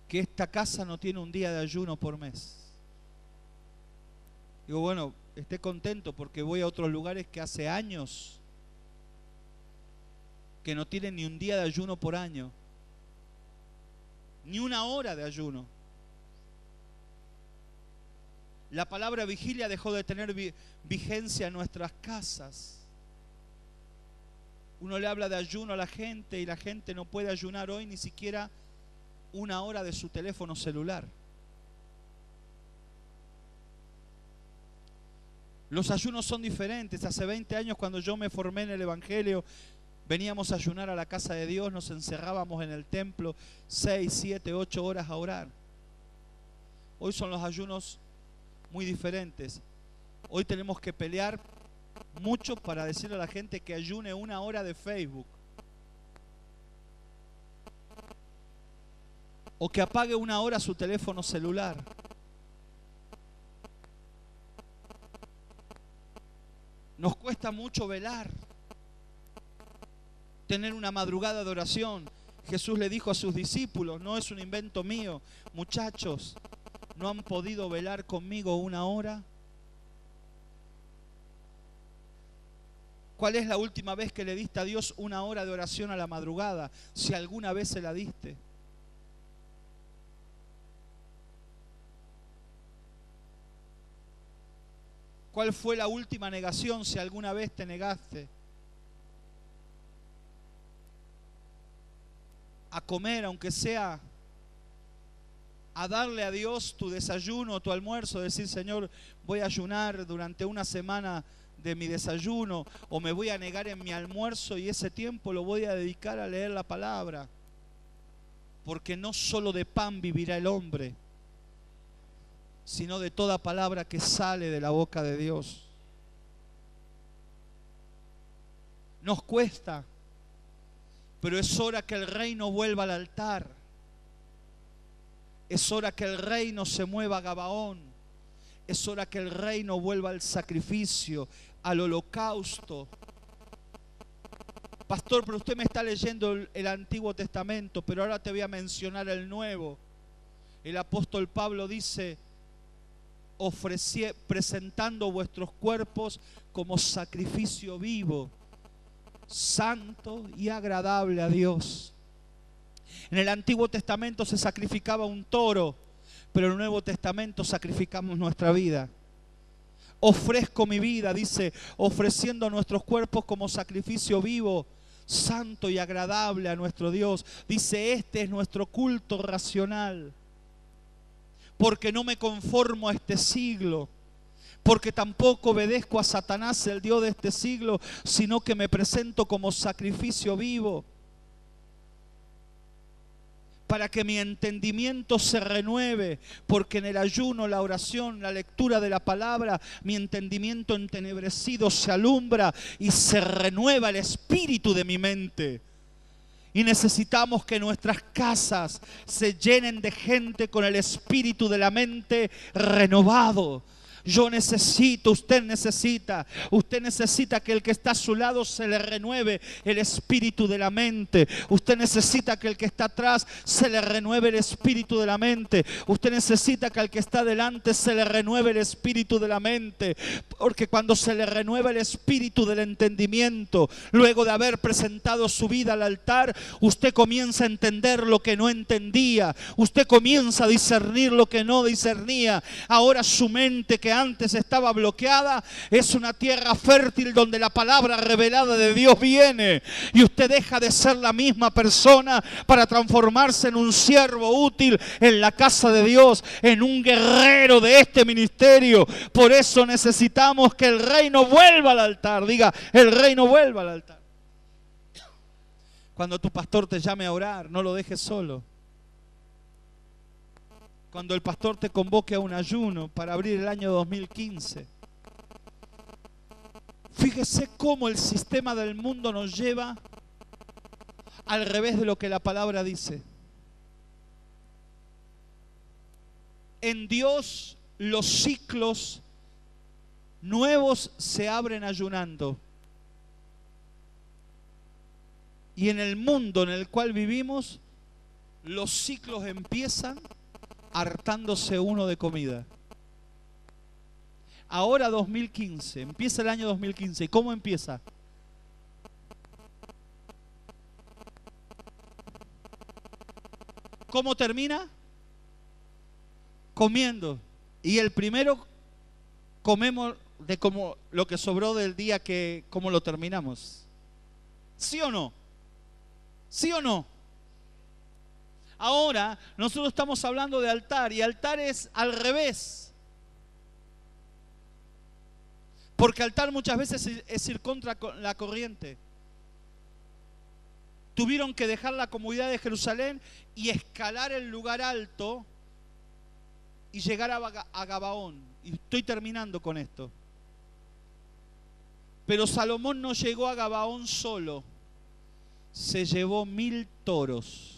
que esta casa no tiene un día de ayuno por mes. Digo, bueno, esté contento porque voy a otros lugares que hace años que no tienen ni un día de ayuno por año, ni una hora de ayuno. La palabra vigilia dejó de tener vigencia en nuestras casas. Uno le habla de ayuno a la gente y la gente no puede ayunar hoy ni siquiera una hora de su teléfono celular. Los ayunos son diferentes. Hace 20 años, cuando yo me formé en el Evangelio, veníamos a ayunar a la casa de Dios, nos encerrábamos en el templo 6, 7, 8 horas a orar. Hoy son los ayunos muy diferentes. Hoy tenemos que pelear mucho para decirle a la gente que ayune 1 hora de Facebook. O que apague 1 hora su teléfono celular. Nos cuesta mucho velar, tener una madrugada de oración. Jesús le dijo a sus discípulos, no es un invento mío, muchachos, ¿no han podido velar conmigo 1 hora? ¿Cuál es la última vez que le diste a Dios 1 hora de oración a la madrugada? Si alguna vez se la diste. ¿Cuál fue la última negación si alguna vez te negaste? A comer, aunque sea, a darle a Dios tu desayuno, tu almuerzo, decir, Señor, voy a ayunar durante 1 semana de mi desayuno, o me voy a negar en mi almuerzo y ese tiempo lo voy a dedicar a leer la palabra. Porque no solo de pan vivirá el hombre, sino de toda palabra que sale de la boca de Dios. Nos cuesta, pero es hora que el reino vuelva al altar. Es hora que el reino se mueva a Gabaón. Es hora que el reino vuelva al sacrificio, al holocausto. Pastor, pero usted me está leyendo el Antiguo Testamento, pero ahora te voy a mencionar el Nuevo. El apóstol Pablo dice, presentando vuestros cuerpos como sacrificio vivo, santo y agradable a Dios. En el Antiguo Testamento se sacrificaba un toro, pero en el Nuevo Testamento sacrificamos nuestra vida. Ofrezco mi vida, dice, ofreciendo nuestros cuerpos como sacrificio vivo, santo y agradable a nuestro Dios. Dice, este es nuestro culto racional. Porque no me conformo a este siglo, porque tampoco obedezco a Satanás, el Dios de este siglo, sino que me presento como sacrificio vivo, para que mi entendimiento se renueve, porque en el ayuno, la oración, la lectura de la palabra, mi entendimiento entenebrecido se alumbra y se renueva el espíritu de mi mente. Y necesitamos que nuestras casas se llenen de gente con el espíritu de la mente renovado. Yo necesito, usted necesita que el que está a su lado se le renueve el espíritu de la mente. Usted necesita que el que está atrás se le renueve el espíritu de la mente. Usted necesita que al que está delante se le renueve el espíritu de la mente. Porque cuando se le renueva el espíritu del entendimiento, luego de haber presentado su vida al altar, usted comienza a entender lo que no entendía. Usted comienza a discernir lo que no discernía. Ahora su mente, que antes estaba bloqueada, es una tierra fértil donde la palabra revelada de Dios viene, y usted deja de ser la misma persona para transformarse en un siervo útil en la casa de Dios, en un guerrero de este ministerio. Por eso necesitamos que el reino vuelva al altar. Diga, el reino vuelva al altar. Cuando tu pastor te llame a orar, no lo dejes solo. Cuando el pastor te convoque a un ayuno para abrir el año 2015. Fíjese cómo el sistema del mundo nos lleva al revés de lo que la palabra dice. En Dios los ciclos nuevos se abren ayunando. Y en el mundo en el cual vivimos, los ciclos empiezan hartándose uno de comida. Ahora 2015, empieza el año 2015. ¿Y cómo empieza? ¿Cómo termina? Comiendo. Y el primero comemos de como lo que sobró del día, que cómo lo terminamos. ¿Sí o no? ¿Sí o no? Ahora nosotros estamos hablando de altar, y altar es al revés. Porque altar muchas veces es ir contra la corriente. Tuvieron que dejar la comodidad de Jerusalén y escalar el lugar alto y llegar a Gabaón. Y estoy terminando con esto. Pero Salomón no llegó a Gabaón solo. Se llevó 1000 toros.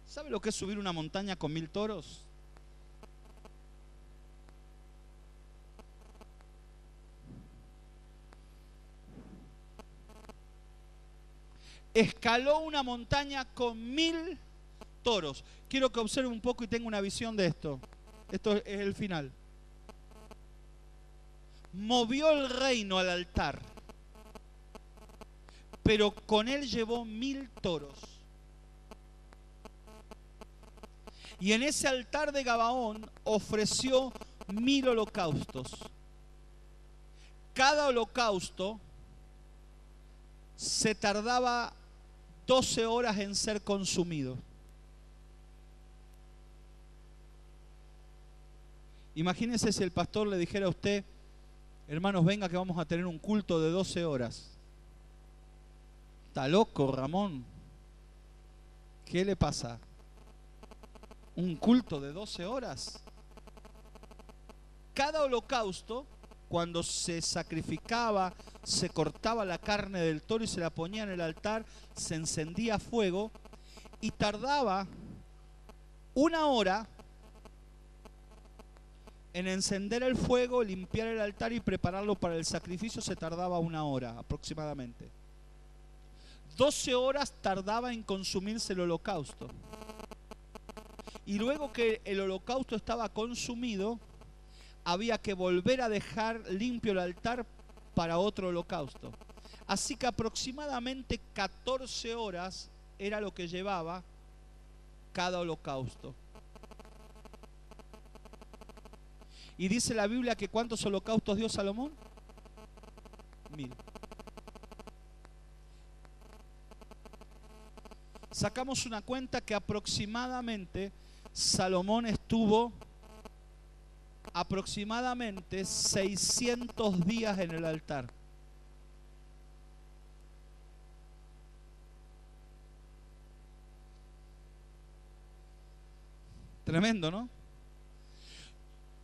¿Sabe lo que es subir una montaña con 1000 toros? Escaló una montaña con 1000 toros. Quiero que observe un poco y tenga una visión de esto. Esto es el final. Movió el reino al altar, pero con él llevó 1000 toros. Y en ese altar de Gabaón ofreció 1000 holocaustos. Cada holocausto se tardaba 12 horas en ser consumido. Imagínese si el pastor le dijera a usted: hermanos, venga que vamos a tener un culto de 12 horas. ¿Está loco, Ramón? ¿Qué le pasa? ¿Un culto de 12 horas? Cada holocausto, cuando se sacrificaba, se cortaba la carne del toro y se la ponía en el altar, se encendía fuego y tardaba 1 hora en encender el fuego, limpiar el altar y prepararlo para el sacrificio. Se tardaba 1 hora aproximadamente. 12 horas tardaba en consumirse el holocausto. Y luego que el holocausto estaba consumido, había que volver a dejar limpio el altar para otro holocausto. Así que aproximadamente 14 horas era lo que llevaba cada holocausto. Y dice la Biblia que ¿cuántos holocaustos dio Salomón? 1000. Sacamos una cuenta que aproximadamente Salomón estuvo aproximadamente 600 días en el altar. Tremendo, ¿no?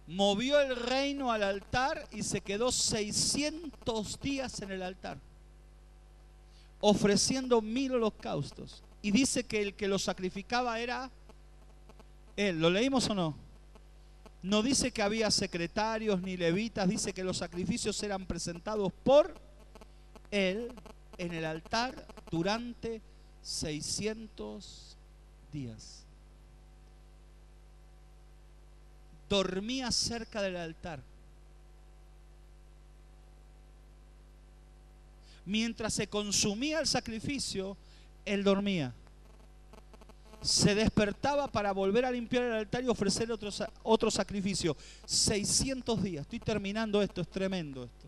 Movió el reino al altar y se quedó 600 días en el altar, ofreciendo 1000 holocaustos. Y dice que el que lo sacrificaba era él. ¿Lo leímos o no? No dice que había secretarios ni levitas, dice que los sacrificios eran presentados por él en el altar durante 600 días. Dormía cerca del altar. Mientras se consumía el sacrificio, él dormía. Se despertaba para volver a limpiar el altar y ofrecer otro sacrificio. 600 días. Estoy terminando esto, es tremendo esto.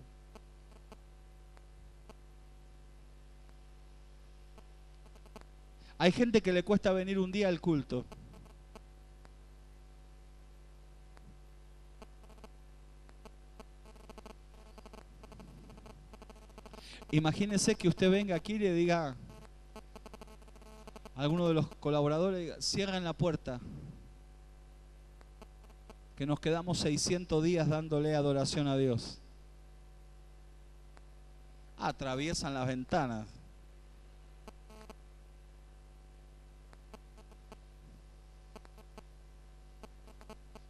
Hay gente que le cuesta venir un día al culto. Imagínese que usted venga aquí y le diga a alguno de los colaboradores, diga, cierren la puerta, que nos quedamos 600 días dándole adoración a Dios. Atraviesan las ventanas.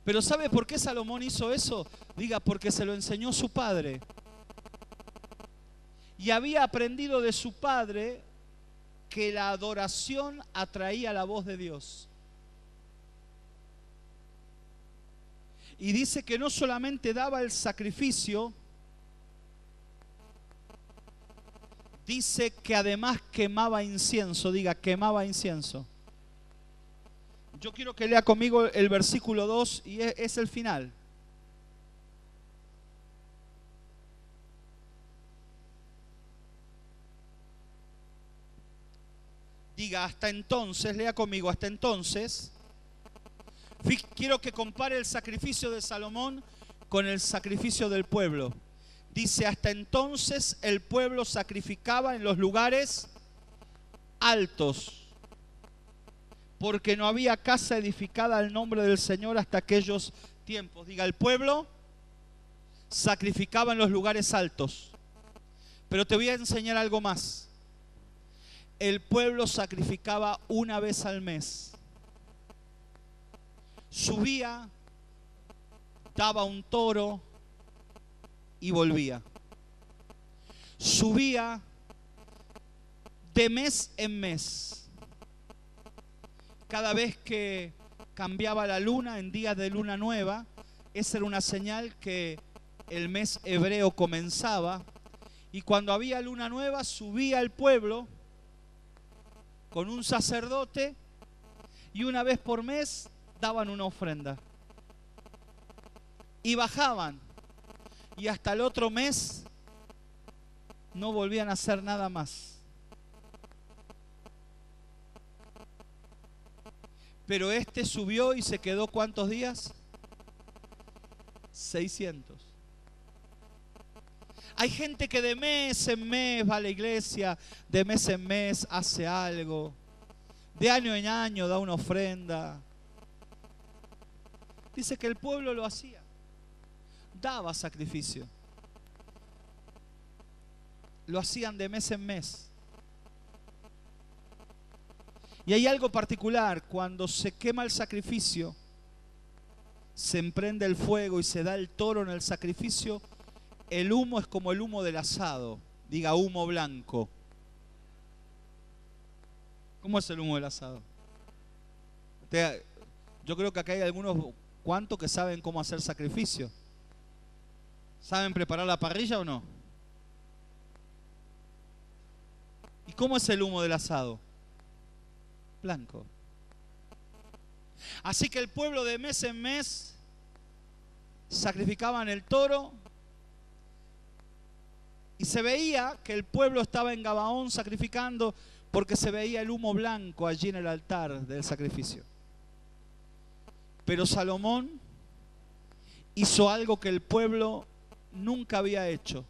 Pero ¿sabe por qué Salomón hizo eso? Diga, porque se lo enseñó su padre. Y había aprendido de su padre que la adoración atraía la voz de Dios. Y dice que no solamente daba el sacrificio, dice que además quemaba incienso. Diga, quemaba incienso. Yo quiero que lea conmigo el versículo 2 y es el final. Diga, hasta entonces, lea conmigo, hasta entonces. Quiero que compare el sacrificio de Salomón con el sacrificio del pueblo. Dice, hasta entonces el pueblo sacrificaba en los lugares altos, porque no había casa edificada al nombre del Señor hasta aquellos tiempos. Diga, el pueblo sacrificaba en los lugares altos. Pero te voy a enseñar algo más. El pueblo sacrificaba una vez al mes. Subía, daba un toro y volvía. Subía de mes en mes. Cada vez que cambiaba la luna en días de luna nueva, esa era una señal que el mes hebreo comenzaba. Y cuando había luna nueva, subía el pueblo con un sacerdote y una vez por mes daban una ofrenda. Y bajaban. Y hasta el otro mes no volvían a hacer nada más. Pero este subió y se quedó ¿cuántos días? 600. Hay gente que de mes en mes va a la iglesia, de mes en mes hace algo, de año en año da una ofrenda. Dice que el pueblo lo hacía, daba sacrificio. Lo hacían de mes en mes. Y hay algo particular, cuando se quema el sacrificio, se emprende el fuego y se da el toro en el sacrificio, el humo es como el humo del asado. Diga, humo blanco. ¿Cómo es el humo del asado? Yo creo que acá hay algunos cuantos que saben cómo hacer sacrificio. ¿Saben preparar la parrilla o no? ¿Y cómo es el humo del asado? Blanco. Así que el pueblo de mes en mes sacrificaban el toro y se veía que el pueblo estaba en Gabaón sacrificando porque se veía el humo blanco allí en el altar del sacrificio. Pero Salomón hizo algo que el pueblo nunca había hecho.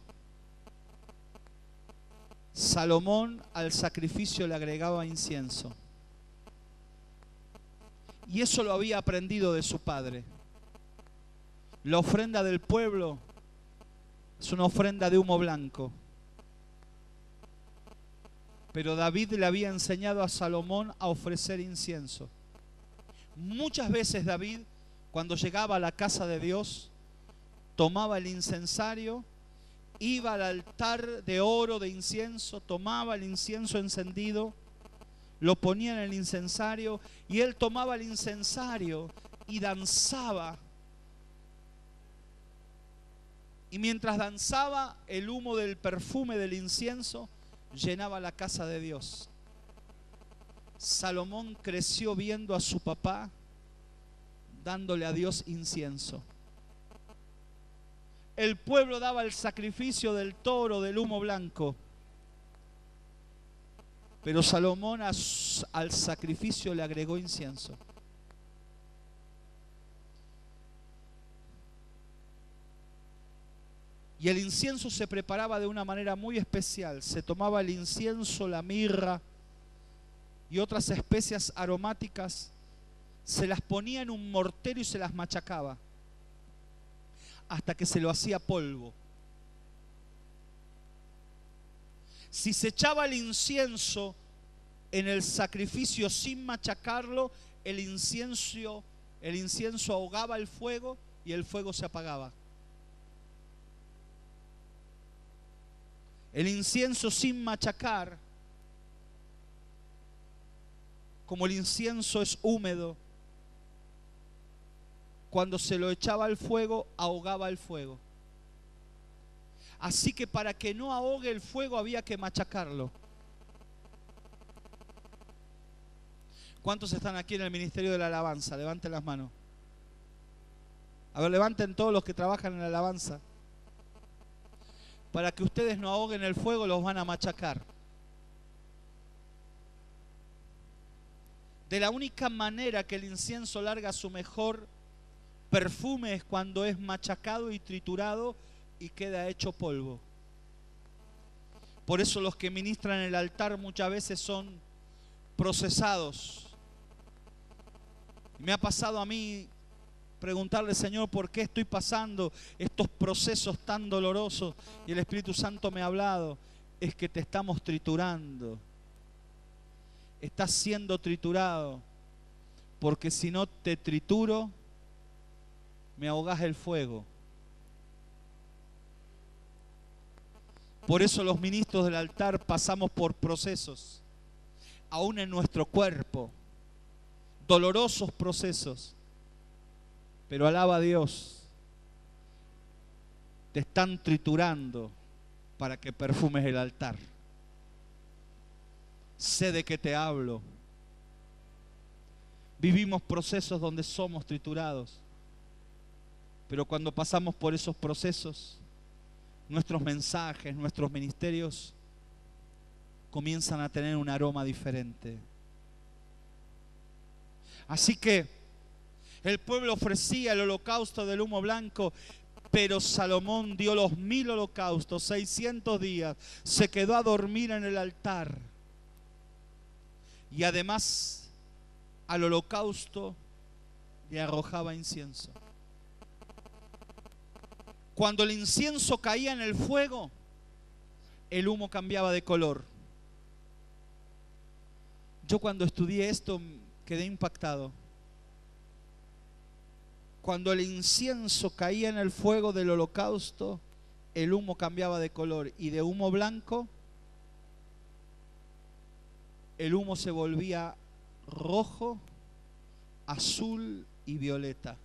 Salomón al sacrificio le agregaba incienso. Y eso lo había aprendido de su padre. La ofrenda del pueblo es una ofrenda de humo blanco. Pero David le había enseñado a Salomón a ofrecer incienso. Muchas veces David, cuando llegaba a la casa de Dios, tomaba el incensario, iba al altar de oro de incienso, tomaba el incienso encendido, lo ponía en el incensario y él tomaba el incensario y danzaba. Y mientras danzaba, el humo del perfume del incienso llenaba la casa de Dios. Salomón creció viendo a su papá dándole a Dios incienso. El pueblo daba el sacrificio del toro, del humo blanco. Pero Salomón al sacrificio le agregó incienso. Y el incienso se preparaba de una manera muy especial. Se tomaba el incienso, la mirra y otras especias aromáticas, se las ponía en un mortero y se las machacaba hasta que se lo hacía polvo. Si se echaba el incienso en el sacrificio sin machacarlo, el incienso ahogaba el fuego y el fuego se apagaba. El incienso sin machacar, como el incienso es húmedo, cuando se lo echaba al fuego, ahogaba el fuego. Así que para que no ahogue el fuego había que machacarlo. ¿Cuántos están aquí en el ministerio de la alabanza? Levanten las manos. A ver, levanten todos los que trabajan en la alabanza. Para que ustedes no ahoguen el fuego, los van a machacar. De la única manera que el incienso larga su mejor perfume es cuando es machacado y triturado y queda hecho polvo. Por eso los que ministran en el altar muchas veces son procesados Me ha pasado a mí preguntarle, Señor, ¿por qué estoy pasando estos procesos tan dolorosos? Y el Espíritu Santo me ha hablado, es que te estamos triturando. Estás siendo triturado, porque si no te trituro, me ahogás el fuego. Por eso los ministros del altar pasamos por procesos, aún en nuestro cuerpo, dolorosos procesos. Pero alaba a Dios, te están triturando para que perfumes el altar. Sé de qué te hablo. Vivimos procesos donde somos triturados, pero cuando pasamos por esos procesos, nuestros mensajes, nuestros ministerios comienzan a tener un aroma diferente. Así que el pueblo ofrecía el holocausto del humo blanco, pero Salomón dio los 1000 holocaustos, 600 días, se quedó a dormir en el altar. Y además al holocausto le arrojaba incienso. Cuando el incienso caía en el fuego, el humo cambiaba de color. Yo cuando estudié esto quedé impactado. Cuando el incienso caía en el fuego del holocausto, el humo cambiaba de color, y de humo blanco, el humo se volvía rojo, azul y violeta.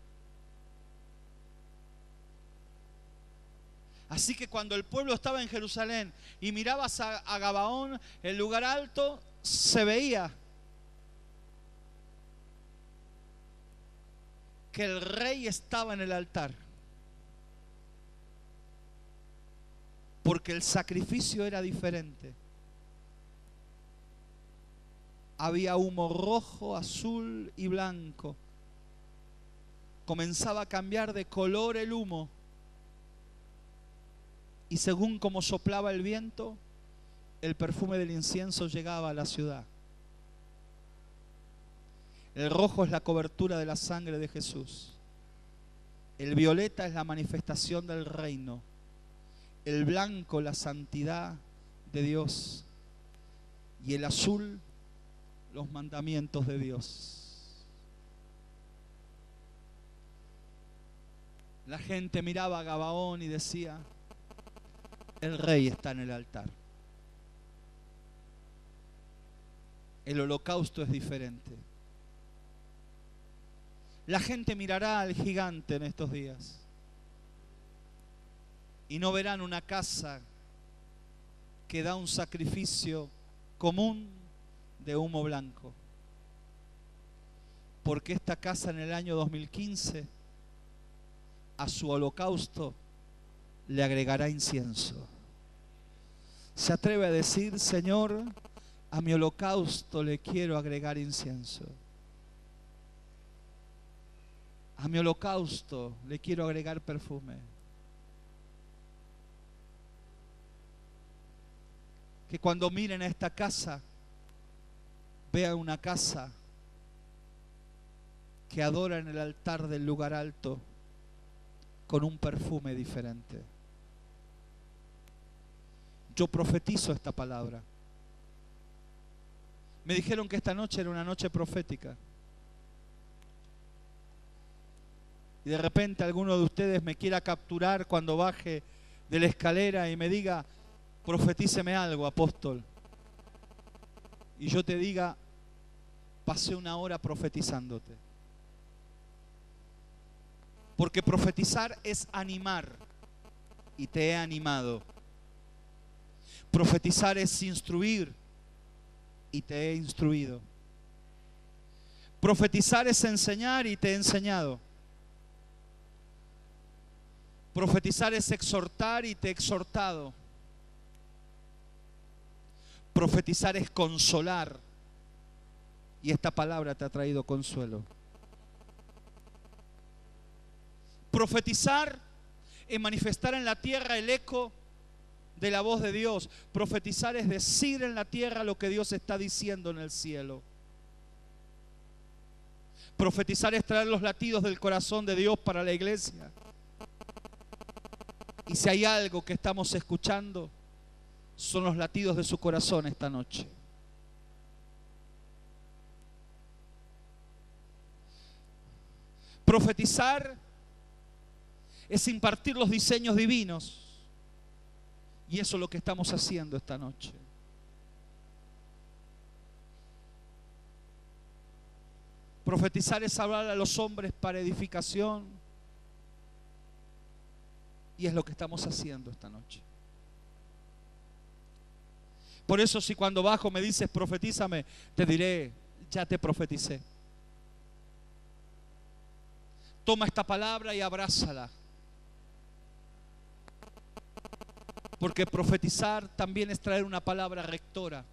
Así que cuando el pueblo estaba en Jerusalén y mirabas a Gabaón, el lugar alto, se veía que el rey estaba en el altar, porque el sacrificio era diferente. Había humo rojo, azul y blanco. Comenzaba a cambiar de color el humo, y según como soplaba el viento, el perfume del incienso llegaba a la ciudad. El rojo es la cobertura de la sangre de Jesús. El violeta es la manifestación del reino. El blanco, la santidad de Dios. Y el azul, los mandamientos de Dios. La gente miraba a Gabaón y decía, el rey está en el altar. El holocausto es diferente. La gente mirará al gigante en estos días y no verán una casa que da un sacrificio común de humo blanco. Porque esta casa en el año 2015 a su holocausto le agregará incienso. Se atreve a decir, Señor, a mi holocausto le quiero agregar incienso. A mi holocausto le quiero agregar perfume. Que cuando miren a esta casa, vean una casa que adora en el altar del lugar alto con un perfume diferente. Yo profetizo esta palabra. Me dijeron que esta noche era una noche profética. Y de repente alguno de ustedes me quiera capturar cuando baje de la escalera y me diga, profetíceme algo, apóstol. Y yo te diga, pasé una hora profetizándote. Porque profetizar es animar, y te he animado. Profetizar es instruir, y te he instruido. Profetizar es enseñar, y te he enseñado. Profetizar es exhortar, y te he exhortado. Profetizar es consolar, y esta palabra te ha traído consuelo. Profetizar es manifestar en la tierra el eco de la voz de Dios. Profetizar es decir en la tierra lo que Dios está diciendo en el cielo. Profetizar es traer los latidos del corazón de Dios para la iglesia. Y si hay algo que estamos escuchando, son los latidos de su corazón esta noche. Profetizar es impartir los diseños divinos. Y eso es lo que estamos haciendo esta noche. Profetizar es hablar a los hombres para edificación. Y es lo que estamos haciendo esta noche. Por eso si cuando bajo me dices profetízame, te diré, ya te profeticé. Toma esta palabra y abrázala. Porque profetizar también es traer una palabra rectora.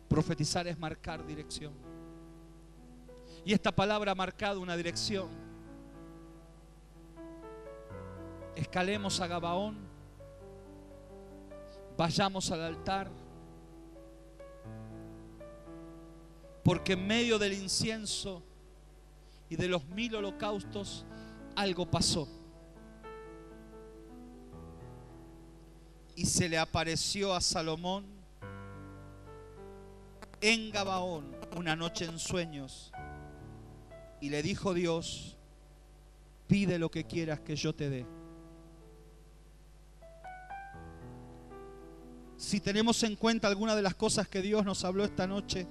Profetizar es marcar dirección. Y esta palabra ha marcado una dirección. Escalemos a Gabaón. Vayamos al altar. Porque en medio del incienso y de los 1000 holocaustos algo pasó. Y se le apareció a Salomón en Gabaón una noche en sueños. Y le dijo Dios, pide lo que quieras que yo te dé. Si tenemos en cuenta alguna de las cosas que Dios nos habló esta noche,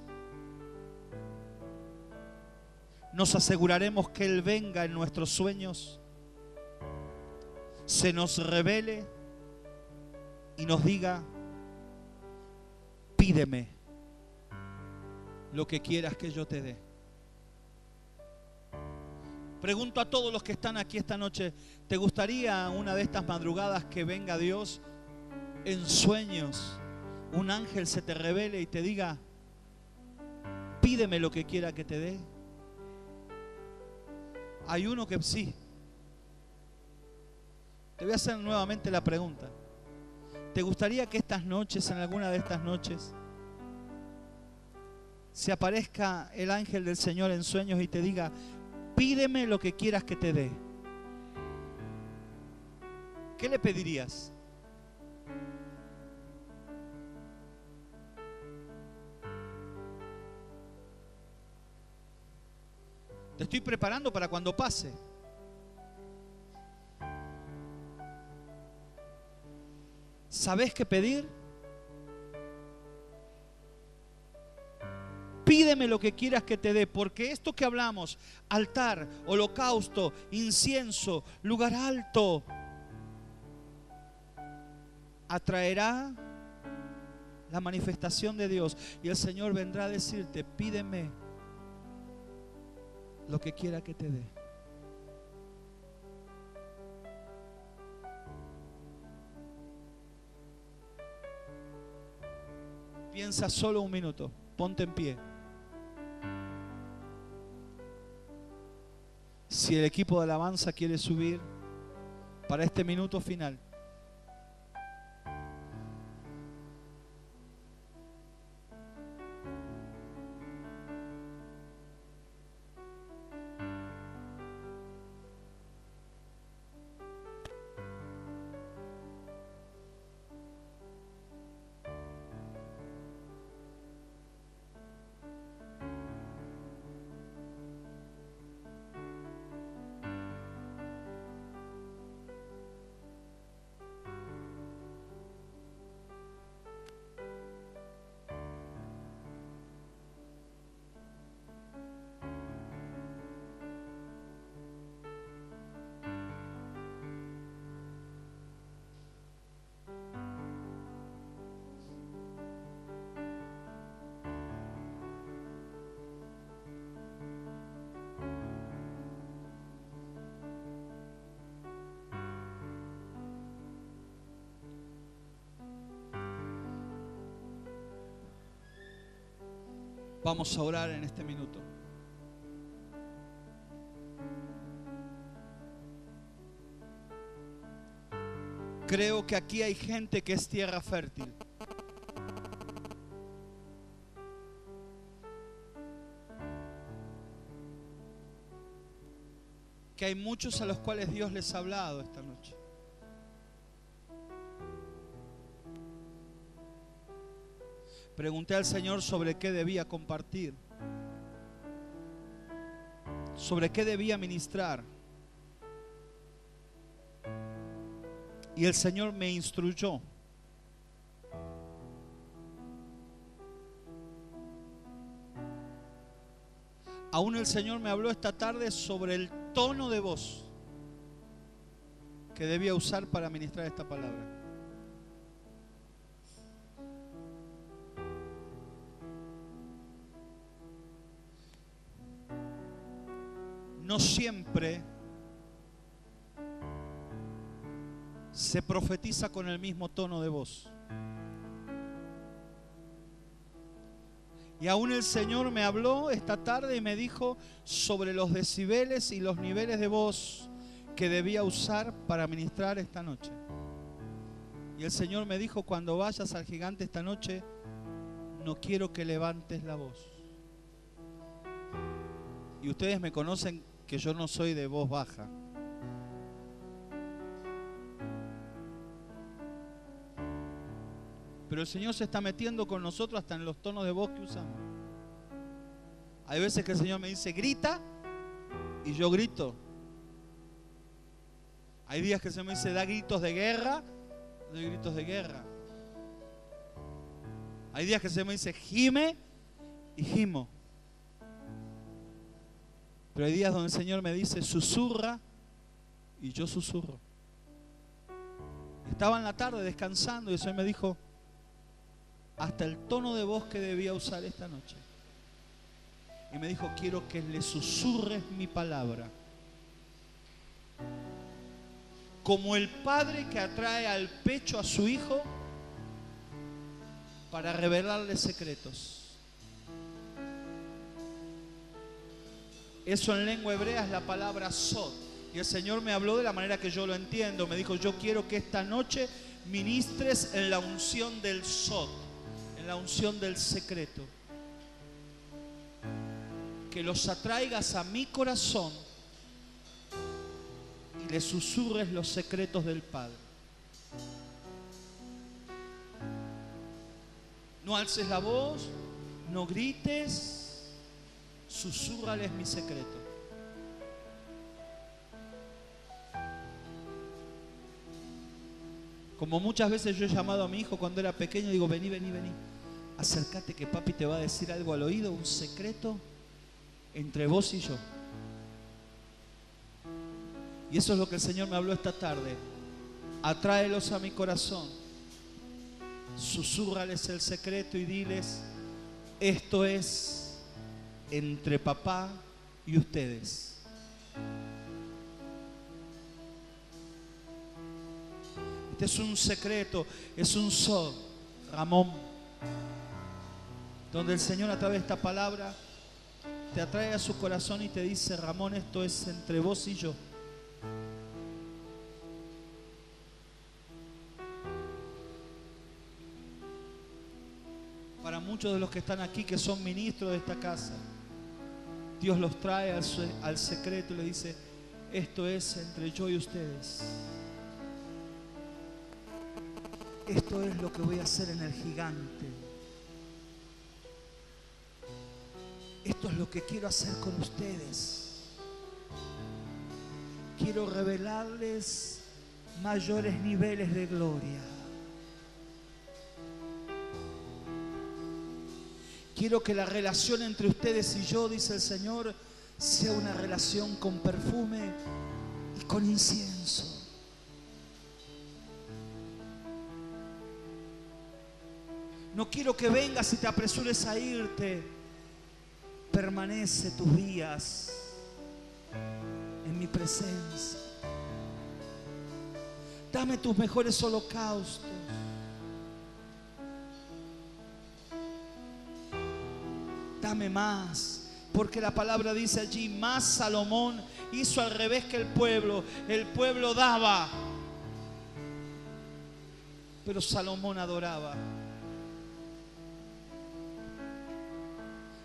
nos aseguraremos que Él venga en nuestros sueños, se nos revele y nos diga, pídeme lo que quieras que yo te dé. Pregunto a todos los que están aquí esta noche, ¿te gustaría una de estas madrugadas que venga Dios en sueños? Un ángel se te revele y te diga, pídeme lo que quiera que te dé. Hay uno que sí. Te voy a hacer nuevamente la pregunta. ¿Te gustaría que estas noches, en alguna de estas noches, se aparezca el ángel del Señor en sueños y te diga, pídeme lo que quieras que te dé? ¿Qué le pedirías? Te estoy preparando para cuando pase. ¿Sabés qué pedir? Pídeme lo que quieras que te dé, porque esto que hablamos, altar, holocausto, incienso, lugar alto, atraerá la manifestación de Dios. Y el Señor vendrá a decirte, pídeme lo que quiera que te dé. Piensa solo un minuto, ponte en pie. Si el equipo de alabanza quiere subir para este minuto final. Vamos a orar en este minuto. Creo que aquí hay gente que es tierra fértil. que hay muchos a los cuales Dios les ha hablado esta noche. Pregunté al Señor sobre qué debía compartir, sobre qué debía ministrar. Y el Señor me instruyó. Aún el Señor me habló esta tarde sobre el tono de voz que debía usar para ministrar esta palabra. No siempre se profetiza con el mismo tono de voz. Y aún el Señor me habló esta tarde y me dijo sobre los decibeles y los niveles de voz que debía usar para ministrar esta noche. Y el Señor me dijo: cuando vayas al gigante esta noche, no quiero que levantes la voz. Y ustedes me conocen que yo no soy de voz baja. Pero el Señor se está metiendo con nosotros hasta en los tonos de voz que usamos. Hay veces que el Señor me dice grita y yo grito. Hay días que el Señor me dice da gritos de guerra, doy gritos de guerra. Hay días que el Señor me dice gime y gimo. Pero hay días donde el Señor me dice susurra y yo susurro. Estaba en la tarde descansando y el Señor me dijo hasta el tono de voz que debía usar esta noche. Y me dijo: quiero que le susurres mi palabra. Como el padre que atrae al pecho a su hijo para revelarle secretos. Eso en lengua hebrea es la palabra sod. Y el Señor me habló de la manera que yo lo entiendo. Me dijo: yo quiero que esta noche ministres en la unción del sod, en la unción del secreto. Que los atraigas a mi corazón y le susurres los secretos del Padre. No alces la voz, no grites. Susúrrales mi secreto. Como muchas veces yo he llamado a mi hijo cuando era pequeño, digo: vení, vení, vení. Acércate que papi te va a decir algo al oído, un secreto entre vos y yo. Y eso es lo que el Señor me habló esta tarde. Atráelos a mi corazón. Susúrrales el secreto y diles: esto es entre papá y ustedes. Este es un secreto, es un sod, Ramón, donde el Señor a través de esta palabra te atrae a su corazón y te dice: Ramón, esto es entre vos y yo. Para muchos de los que están aquí, que son ministros de esta casa, Dios los trae al secreto y le dice: esto es entre yo y ustedes. Esto es lo que voy a hacer en el gigante. Esto es lo que quiero hacer con ustedes. Quiero revelarles mayores niveles de gloria. Quiero que la relación entre ustedes y yo, dice el Señor, sea una relación con perfume y con incienso. No quiero que vengas y te apresures a irte. Permanece tus días en mi presencia. Dame tus mejores holocaustos. Dame más, porque la palabra dice allí: más Salomón hizo al revés que el pueblo. El pueblo daba, pero Salomón adoraba.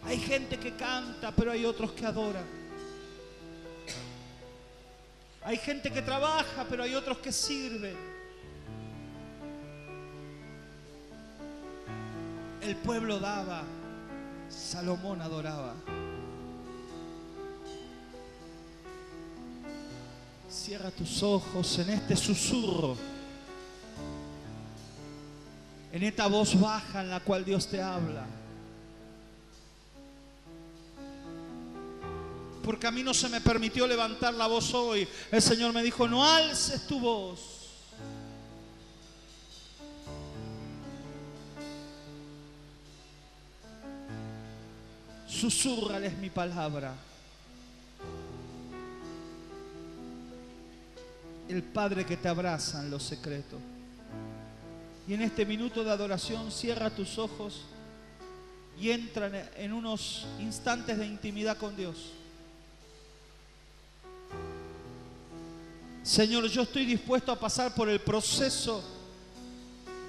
Hay gente que canta, pero hay otros que adoran. Hay gente que trabaja, pero hay otros que sirven. El pueblo daba, Salomón adoraba. Cierra tus ojos en este susurro, en esta voz baja en la cual Dios te habla. Porque a mí no se me permitió levantar la voz hoy. El Señor me dijo, no alces tu voz. Susúrrales mi palabra. El Padre que te abraza en lo secreto. Y en este minuto de adoración cierra tus ojos y entra en unos instantes de intimidad con Dios. Señor, yo estoy dispuesto a pasar por el proceso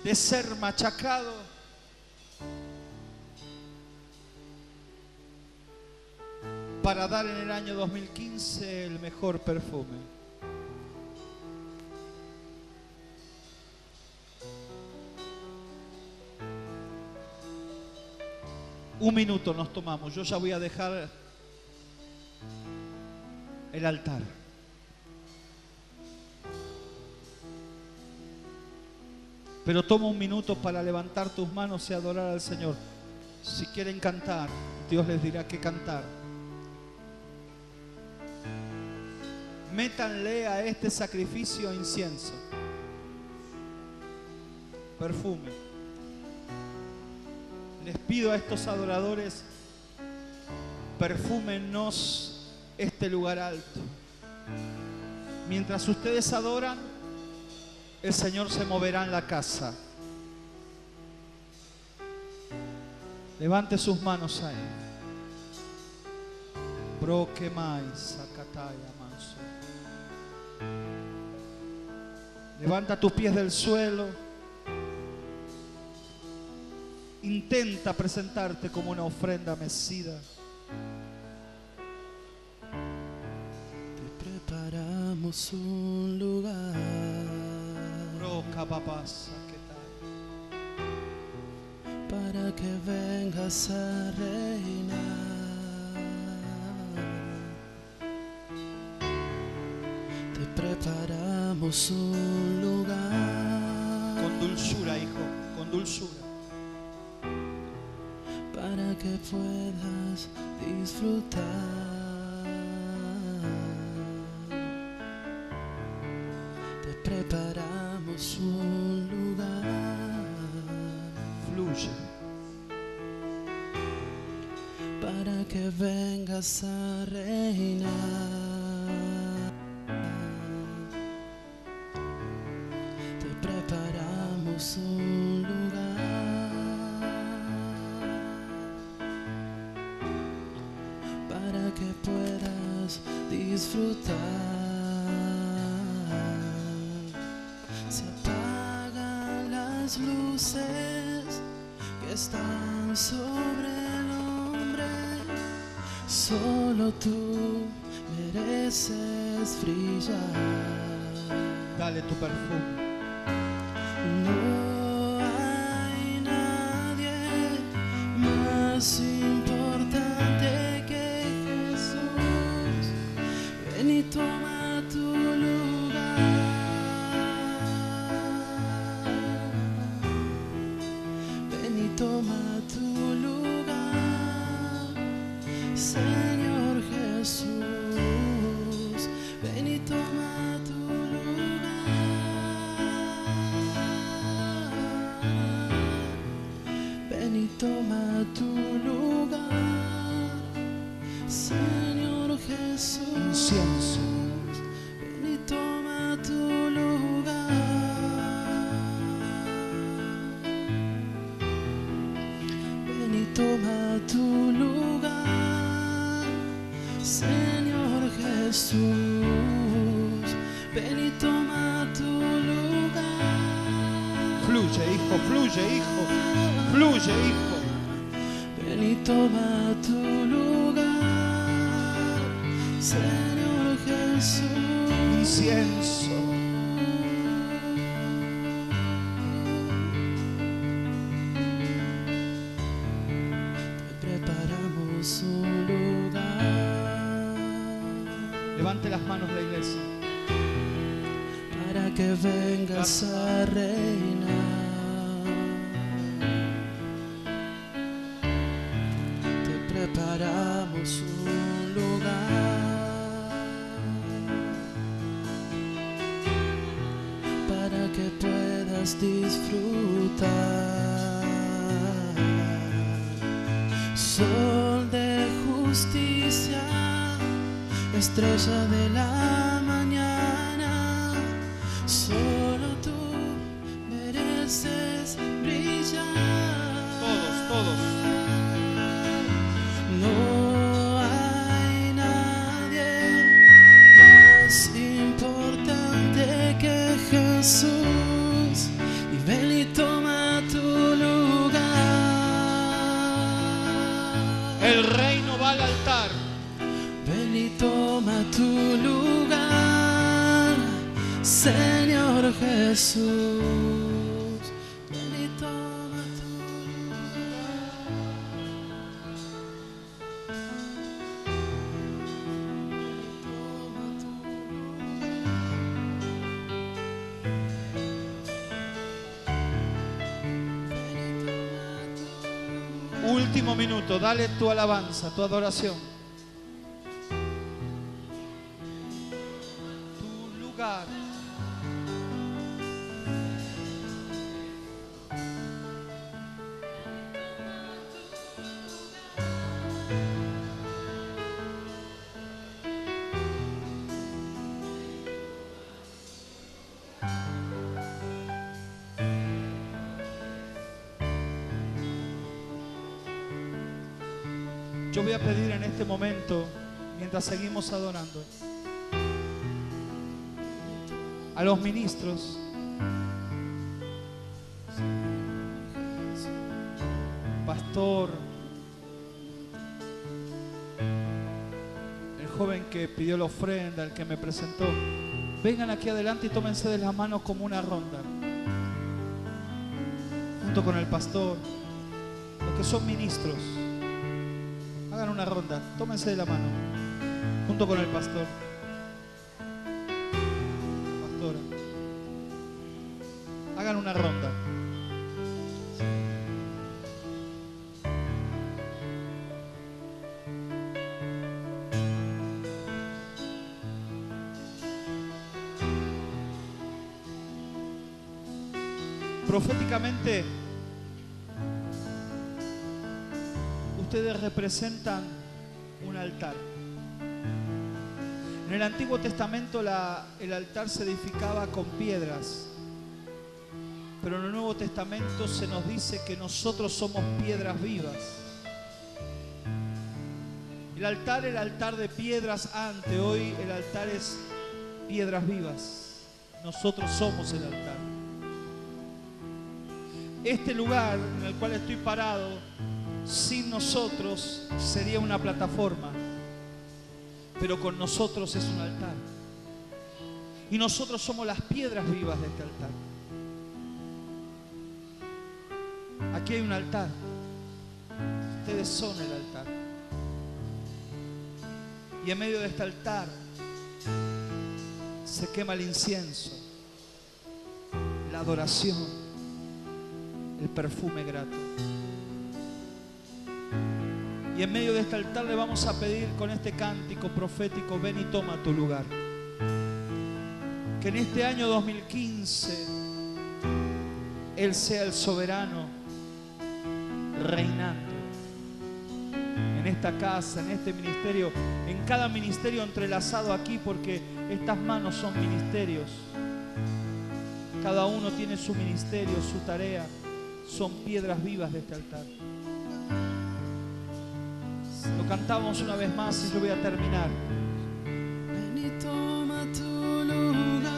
de ser machacado, para dar en el año 2015 el mejor perfume. Un minuto nos tomamos. Yo ya voy a dejar el altar. Pero toma un minuto para levantar tus manos y adorar al Señor. Si quieren cantar, Dios les dirá qué cantar. Métanle a este sacrificio incienso, perfume. Les pido a estos adoradores, perfúmenos este lugar alto. Mientras ustedes adoran, el Señor se moverá en la casa. Levante sus manos ahí. Broquemai, Sakataya, Manso. Levanta tus pies del suelo. Intenta presentarte como una ofrenda mecida. Te preparamos un lugar. Para que vengas a reinar. Te preparamos un lugar. Con dulzura, hijo, con dulzura. Para que puedas disfrutar. Te preparamos un lugar. Fluye. Para que vengas a reinar. Te preparamos un lugar. Para que puedas disfrutar. Se apagan las luces que están sobre el hombre. Solo tú mereces brillar. Dale tu perfume. No hay nadie más importante que Jesús. Ven y toma tu lugar. Ven y toma tu lugar, Señor Jesús. Ven y toma tu lugar. Ven y toma tu lugar, Señor Jesús. Incienso. Ven y toma tu lugar. Ven y toma tu lugar, Señor Jesús. Ven y toma tu lugar. Fluye, hijo, fluye, hijo. Fluye, hijo. Ven y toma tu lugar, Señor Jesús. incienso. Te preparamos un lugar. Levante las manos la iglesia. Para que vengas a reinar. Te preparamos un lugar para que puedas disfrutar. Sol de justicia, estrella de la mañana, solo tú mereces brillar. Todos. No hay nadie más importante que Jesús, y ven y toma tu lugar. El reino va al altar. Ven y toma tu lugar, Señor Jesús. Ven y toma tu lugar. Toma tu lugar. Último minuto, dale tu alabanza, tu adoración. Tu lugar. Yo voy a pedir en este momento, mientras seguimos adorando, a los ministros, pastor, el joven que pidió la ofrenda, el que me presentó, vengan aquí adelante y tómense de las manos como una ronda, junto con el pastor, los que son ministros. Hagan una ronda, tómense de la mano, junto con el pastor. Pastora. Hagan una ronda. Proféticamente, ustedes representan un altar. En el Antiguo Testamento el altar se edificaba con piedras, pero en el Nuevo Testamento se nos dice que nosotros somos piedras vivas. El altar era altar de piedras antes, hoy el altar es piedras vivas. Nosotros somos el altar. Este lugar en el cual estoy parado, sin nosotros sería una plataforma, pero con nosotros es un altar. Y nosotros somos las piedras vivas de este altar. Aquí hay un altar. Ustedes son el altar. Y en medio de este altar se quema el incienso, la adoración, el perfume grato. Y en medio de este altar le vamos a pedir con este cántico profético: ven y toma tu lugar. Que en este año 2015 Él sea el soberano, reinando en esta casa, en este ministerio, en cada ministerio entrelazado aquí, porque estas manos son ministerios. Cada uno tiene su ministerio, su tarea. Son piedras vivas de este altar. Lo cantamos una vez más y yo voy a terminar. Ven y toma tu lugar.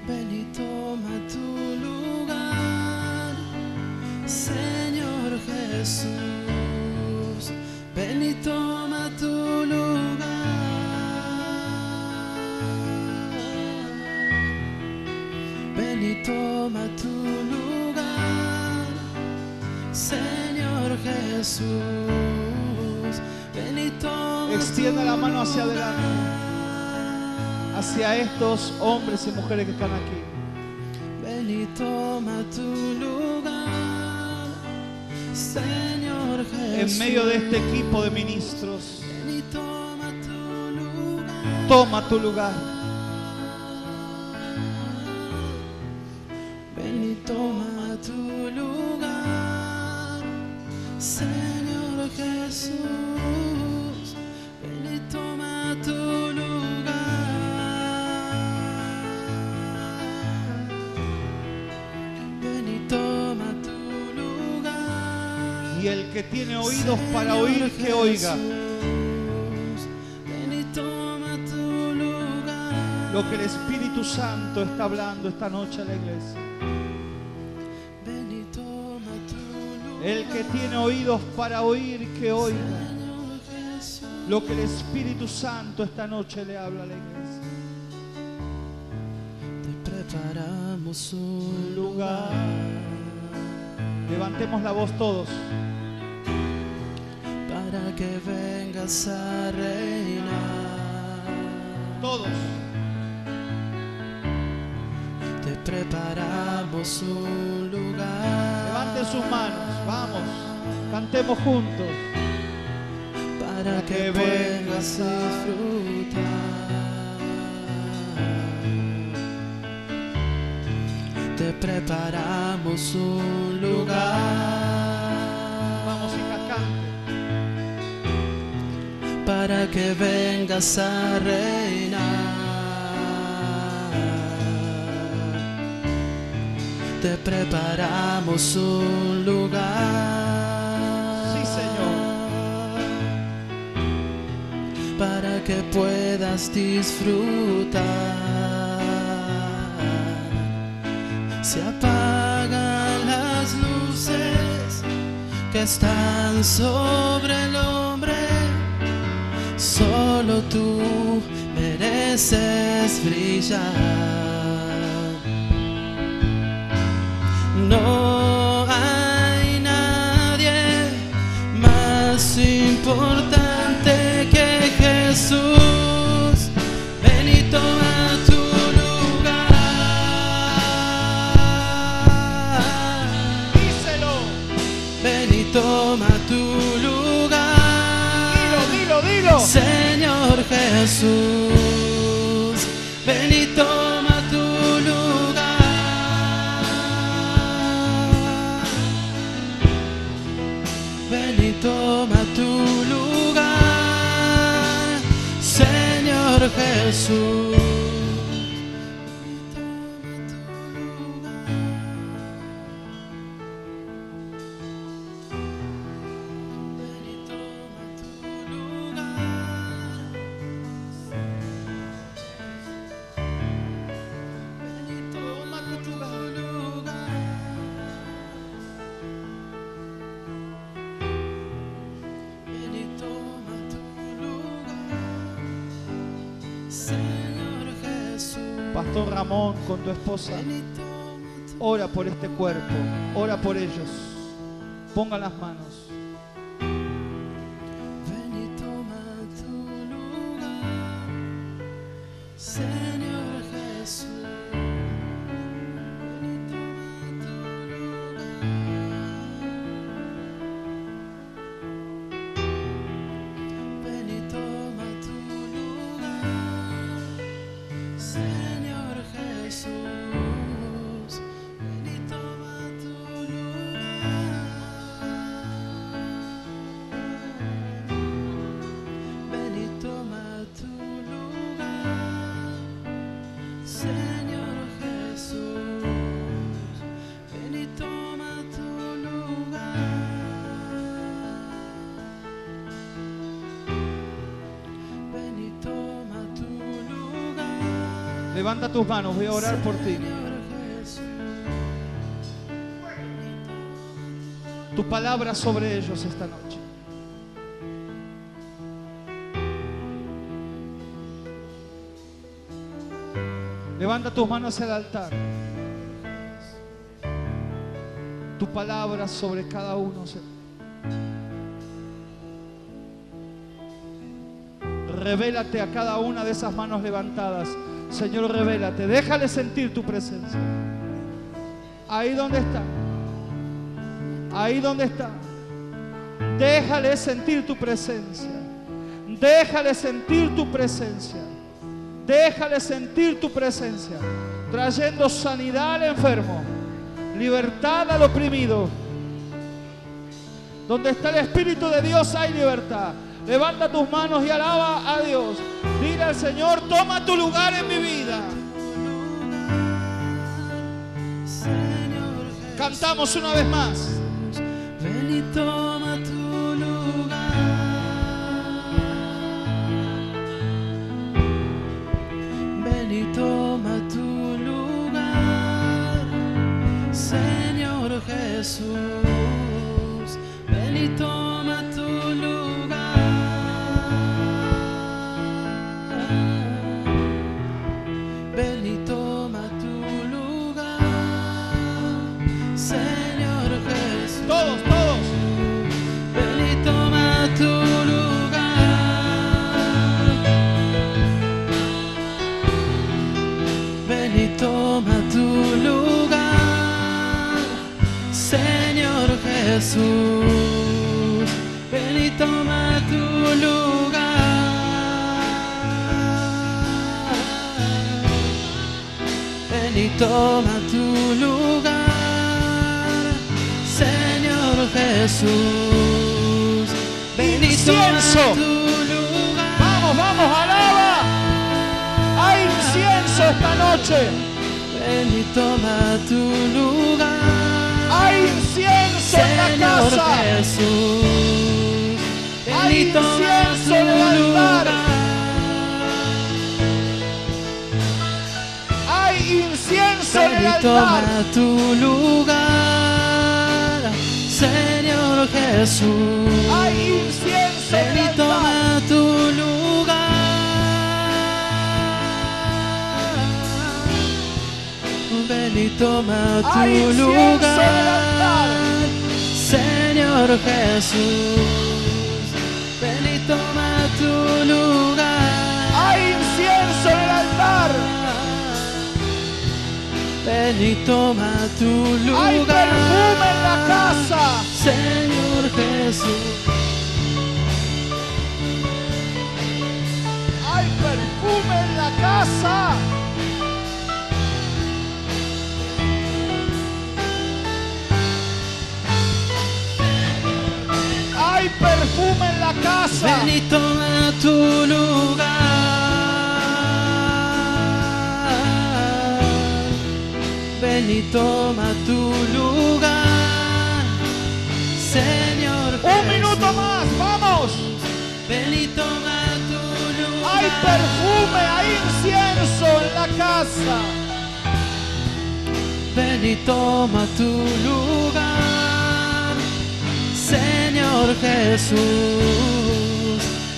Ven y toma tu lugar, Señor Jesús. Ven y toma ven y toma tu lugar, Señor Jesús, ven y toma. Extienda tu la mano hacia lugar. adelante, hacia estos hombres y mujeres que están aquí. Ven y toma tu lugar, Señor Jesús. En medio de este equipo de ministros, Ven y toma tu lugar. toma tu lugar. Ven y toma tu lugar, Señor Jesús. Ven y toma tu lugar. Ven y toma tu lugar. Y el que tiene oídos para oír, que oiga Ven y toma tu lugar. lo que el Espíritu Santo está hablando esta noche a la iglesia. Ven y toma tu lugar. El que tiene oídos para oír, que oiga Señor Jesús. lo que el Espíritu Santo esta noche le habla a la iglesia. Te preparamos un lugar Levantemos la voz todos. para que vengas a reinar. Todos. Te preparamos un lugar. Levanten sus manos. Vamos. Cantemos juntos. Para que vengas a disfrutar. Te preparamos un lugar. Vamos, hija, cante. Para que vengas a reinar. Te preparamos un lugar. Sí, Señor. Para que puedas disfrutar. Se apagan las luces que están sobre el hombre. Solo tú mereces brillar. No hay nadie más importante que Jesús. Ven y toma tu lugar. Díselo. Ven y toma tu lugar. Dilo, dilo, dilo. Señor Jesús, ven y toma tu lugar. Ven y toma tu lugar, Señor Jesús. Ven y toma tu lugar. Ven y toma tu lugar. Ven y toma tu lugar, Señor Jesús. Pastor Ramón, con tu esposa, Ven y toma tu ora por este cuerpo, ora por ellos. Pongan las manos. Ven y toma tu lugar, Señor Jesús. Ven y toma tu lugar. Ven y toma tu lugar, Señor Jesús. Ven y toma tu lugar. Ven y toma tu lugar, Señor Jesús. Ven y toma tu lugar. Ven y toma tu lugar. Levanta tus manos, voy a orar por ti. Señor Jesús. Tu palabra sobre ellos esta noche. Levanta tus manos hacia el altar. tu palabra sobre cada uno, Señor. Revélate a cada una de esas manos levantadas. Señor, revélate. Déjale sentir tu presencia. Ahí donde está. Ahí donde está. Déjale sentir tu presencia. Déjale sentir tu presencia. Déjale sentir tu presencia. Trayendo sanidad al enfermo. Libertad al oprimido. Donde está el Espíritu de Dios hay libertad. Levanta tus manos y alaba a Dios. Dile al Señor, toma tu lugar en mi vida. Cantamos una vez más. Ven y toma tu lugar. Ven y toma tu lugar, Señor Jesús. Ven y toma tu lugar. Ven y toma tu lugar, Señor Jesús. Todos. Ven y toma tu lugar. Ven y toma tu lugar, Señor Jesús. Ven y toma tu lugar. Ven y toma tu lugar, Señor Jesús. Ven y toma Incienso. tu lugar. Vamos, alaba. Hay incienso esta noche. Ven y toma tu lugar, Hay incienso en la Señor casa. Jesús. Ven Hay y toma incienso tu en el altar. lugar. Hay incienso en Ven el y altar. toma tu lugar, Señor Jesús. Hay incienso en Ven el y altar. toma tu lugar. Ven y toma Hay tu incienso en el altar. lugar, Señor Jesús. Ven y toma tu lugar. Hay incienso en el altar. Ven y toma tu lugar. Hay perfume en la casa. Señor Jesús. Hay perfume en la casa. Hay perfume en la casa. Ven y toma tu lugar. Ven y toma tu lugar, Señor Jesús. Un minuto más, vamos. Ven y toma tu lugar. Hay perfume, hay incienso en la casa. Ven y toma tu lugar, Señor Jesús.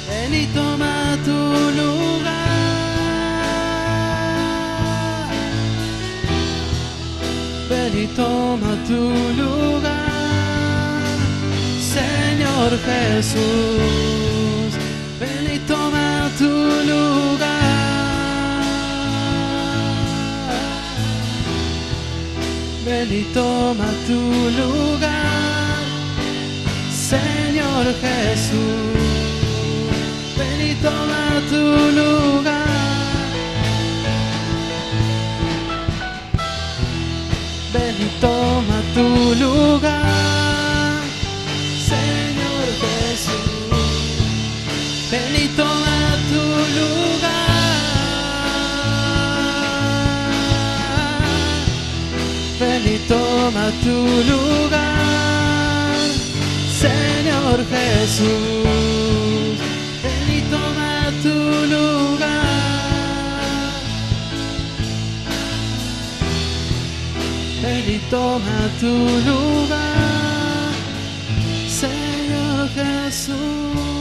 Ven y toma tu lugar. Ven y toma tu lugar, Señor Jesús. Ven y toma tu lugar. Ven y toma tu lugar, Señor Jesús. Ven y toma tu lugar. Ven y toma tu lugar, Señor Jesús. Ven y toma tu lugar. Ven y toma tu lugar, Señor Jesús. Ven y toma tu lugar. Ven y toma tu lugar, Señor Jesús.